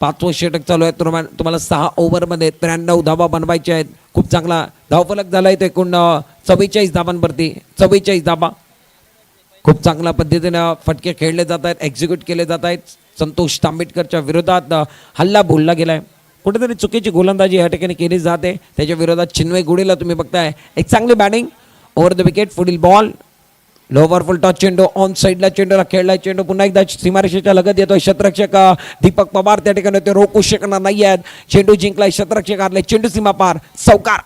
5वं षटक चालू आहे. तुम्हाला 6 ओव्हरमध्ये 93 धाबा बनवायचे आहेत. खूप चांगला धावफलक झाला आहे. एकूण 44 धाबांवरती 44 धाबा. खूप चांगल्या पद्धतीने फटके खेळले जात आहेत. एक्झिक्यूट केले जात आहेत. संतोष तांबेडकरच्या विरोधात हल्ला बोलला गेलाय. कुठेतरी चुकीची गोलंदाजी या ठिकाणी केली जाते. त्याच्या विरोधात चिन्मय गुडेला तुम्ही बघताय एक चांगली बॅटिंग. ओव्हर द विकेट पुढील बॉल लोवर फुल टॉस चेंडू ऑन साईडला चेंडूला खेळलाय. चेंडू पुन्हा एकदा सीमारेषेच्या लगत येतोय. क्षेत्ररक्षक दीपक पवार त्या ठिकाणी ते रोखू शकणार नाही आहेत. चेंडू जिंकलाय. क्षेत्ररक्षक आले. चेंडू सीमा पार. चौकार.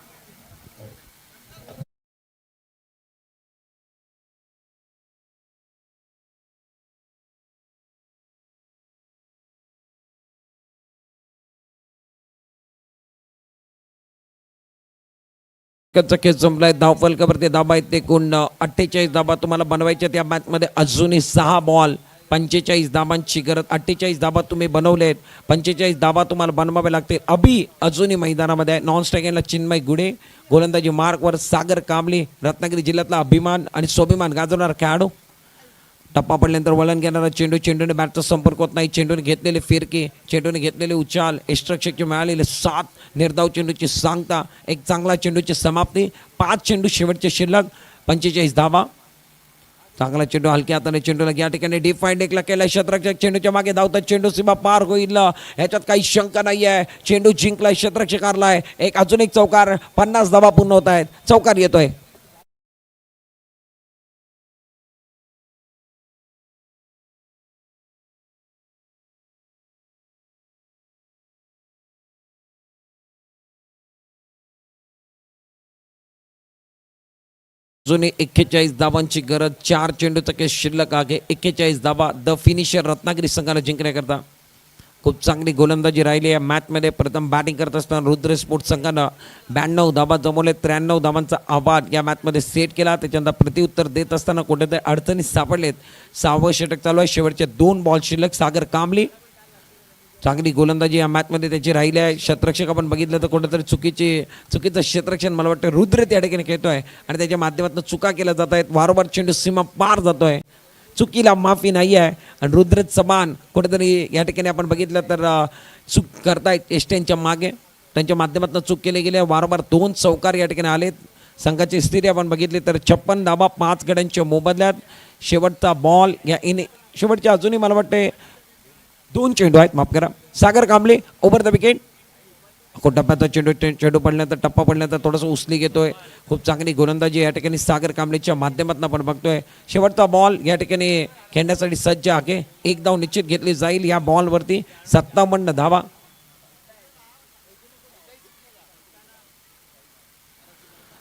खेळ संपलाय. धावफलकावरती धाबा आहेत एकूण 48 धाबा तुम्हाला बनवायच्या. त्या मॅचमध्ये अजूनही 6 बॉल 45 धाबांची गरज. 48 धाबा तुम्ही बनवलेत. 45 धाबा तुम्हाला बनवावे लागतील. अभि अजूनही मैदानामध्ये आहे. नॉन स्ट्रायकरला चिन्मय गुडे. गोलंदाजी मार्कवर सागर कांबळे. रत्नागिरी जिल्ह्यातला अभिमान आणि स्वाभिमान गाजवणारा खेळाडू. टप्पा पडल्यानंतर वळण घेणारा चेंडू. चेंडूने बॅटचा संपर्क होत नाही. चेंडूने घेतलेले फिरके. चेंडूने घेतलेले उचाल. एक्स्ट्राक्षकचे मिळालेले 7 निर्धाव चेंडूची सांगता. एक चांगला चेंडूची समाप्ती. 5 चेंडू शेवटचे शिल्लक. 45 धावा. चांगला चेंडू हलक्या हाताने चेंडूला या ठिकाणी डिफाईंड एकला केला. क्षेत्ररक्षक चेंडूच्या मागे धावतात. चेंडू सीमा पार होईल ह्याच्यात काही शंका नाही आहे. चेंडू जिंकलाय. क्षेत्ररक्षक हारलाय. एक अजून एक चौकार. 50 धावा पूर्ण होत आहेत. चौकार येतोय. अजूनही 41 धावांची गरज. 4 चेंडूचा केस शिल्लक आहे. 41 धावा द फिनिशर रत्नागिरी संघाला जिंकण्याकरता. खूप चांगली गोलंदाजी राहिली या मॅचमध्ये. प्रथम बॅटिंग करत असताना रुद्र स्पोर्ट्स संघानं 92 धावा जमवले. 93 धावांचा आवाज या मॅचमध्ये सेट केला. त्याच्यानंतर प्रत्युत्तर देत असताना कुठेतरी अडचणीत सापडलेत. 6वं षटक चालू आहे. शेवटचे 2 बॉल शिल्लक. सागर कांबळे चांगली गोलंदाजी या मॅचमध्ये त्याची राहिली आहे. क्षेत्ररक्षक आपण बघितलं तर कुठेतरी चुकीचं क्षेत्ररक्षण मला वाटतं रुद्र त्या ठिकाणी खेळतोय आणि त्याच्या माध्यमातून चुका केल्या जात आहेत. वारंवार चेंडू सीमा पार जातोय, चुकीला माफी नाही आहे आणि रुद्र चव्हाण कुठेतरी या ठिकाणी आपण बघितलं तर चूक करतायत एस्टेनच्या मागे, त्यांच्या माध्यमातून चूक केली गेली. वारंवार 2 चौकार या ठिकाणी आलेत. संघाची स्थिती आपण बघितली तर 56 धावा 5 गड्यांच्या मोबदल्यात. शेवटचा बॉल या शेवटच्या अजूनही मला वाटते 2 चेंडू आहेत, माफ करा. सागर कांबळे ओव्हर द विकेट. टप्प्याचा चेंडू पडल्यानंतर टप्पा पडल्यानंतर थोडंसं उचली घेतोय. खूप चांगली गोलंदाजी या ठिकाणी सागर कांबळेच्या माध्यमातून आपण बघतोय. शेवटचा बॉल या ठिकाणी खेळण्यासाठी सज्ज आहे. 1 धाव निश्चित घेतली जाईल या बॉलवरती. 57 धावा.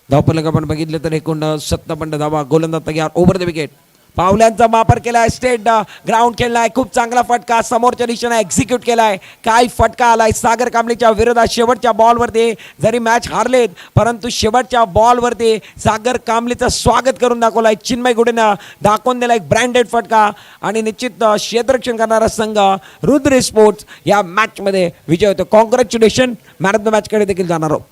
धावफलक आपण बघितलं तर एकूण 57 धावा. गोलंदाज तयार. Over the wicket. पावल्यांचा वापर केलाय. स्टेट ग्राउंड खेळलाय. खूप चांगला फटका समोरच्या दिशेने एक्झिक्यूट केलाय. काय फटका आलाय सागर कांबळेच्या विरोधात. शेवटच्या बॉलवरती जरी मॅच हारलेत परंतु शेवटच्या बॉलवरती सागर कांबळेचं स्वागत करून दाखवलाय. चिन्मय गुडेनं दाखवून दिला एक ब्रँडेड फटका आणि निश्चित क्षेत्ररक्षण करणारा संघ रुद्र स्पोर्ट्स या मॅचमध्ये विजय होतो. कॉंग्रॅच्युलेशन. मॅन ऑफ द मॅचकडे देखील जाणार आहोत.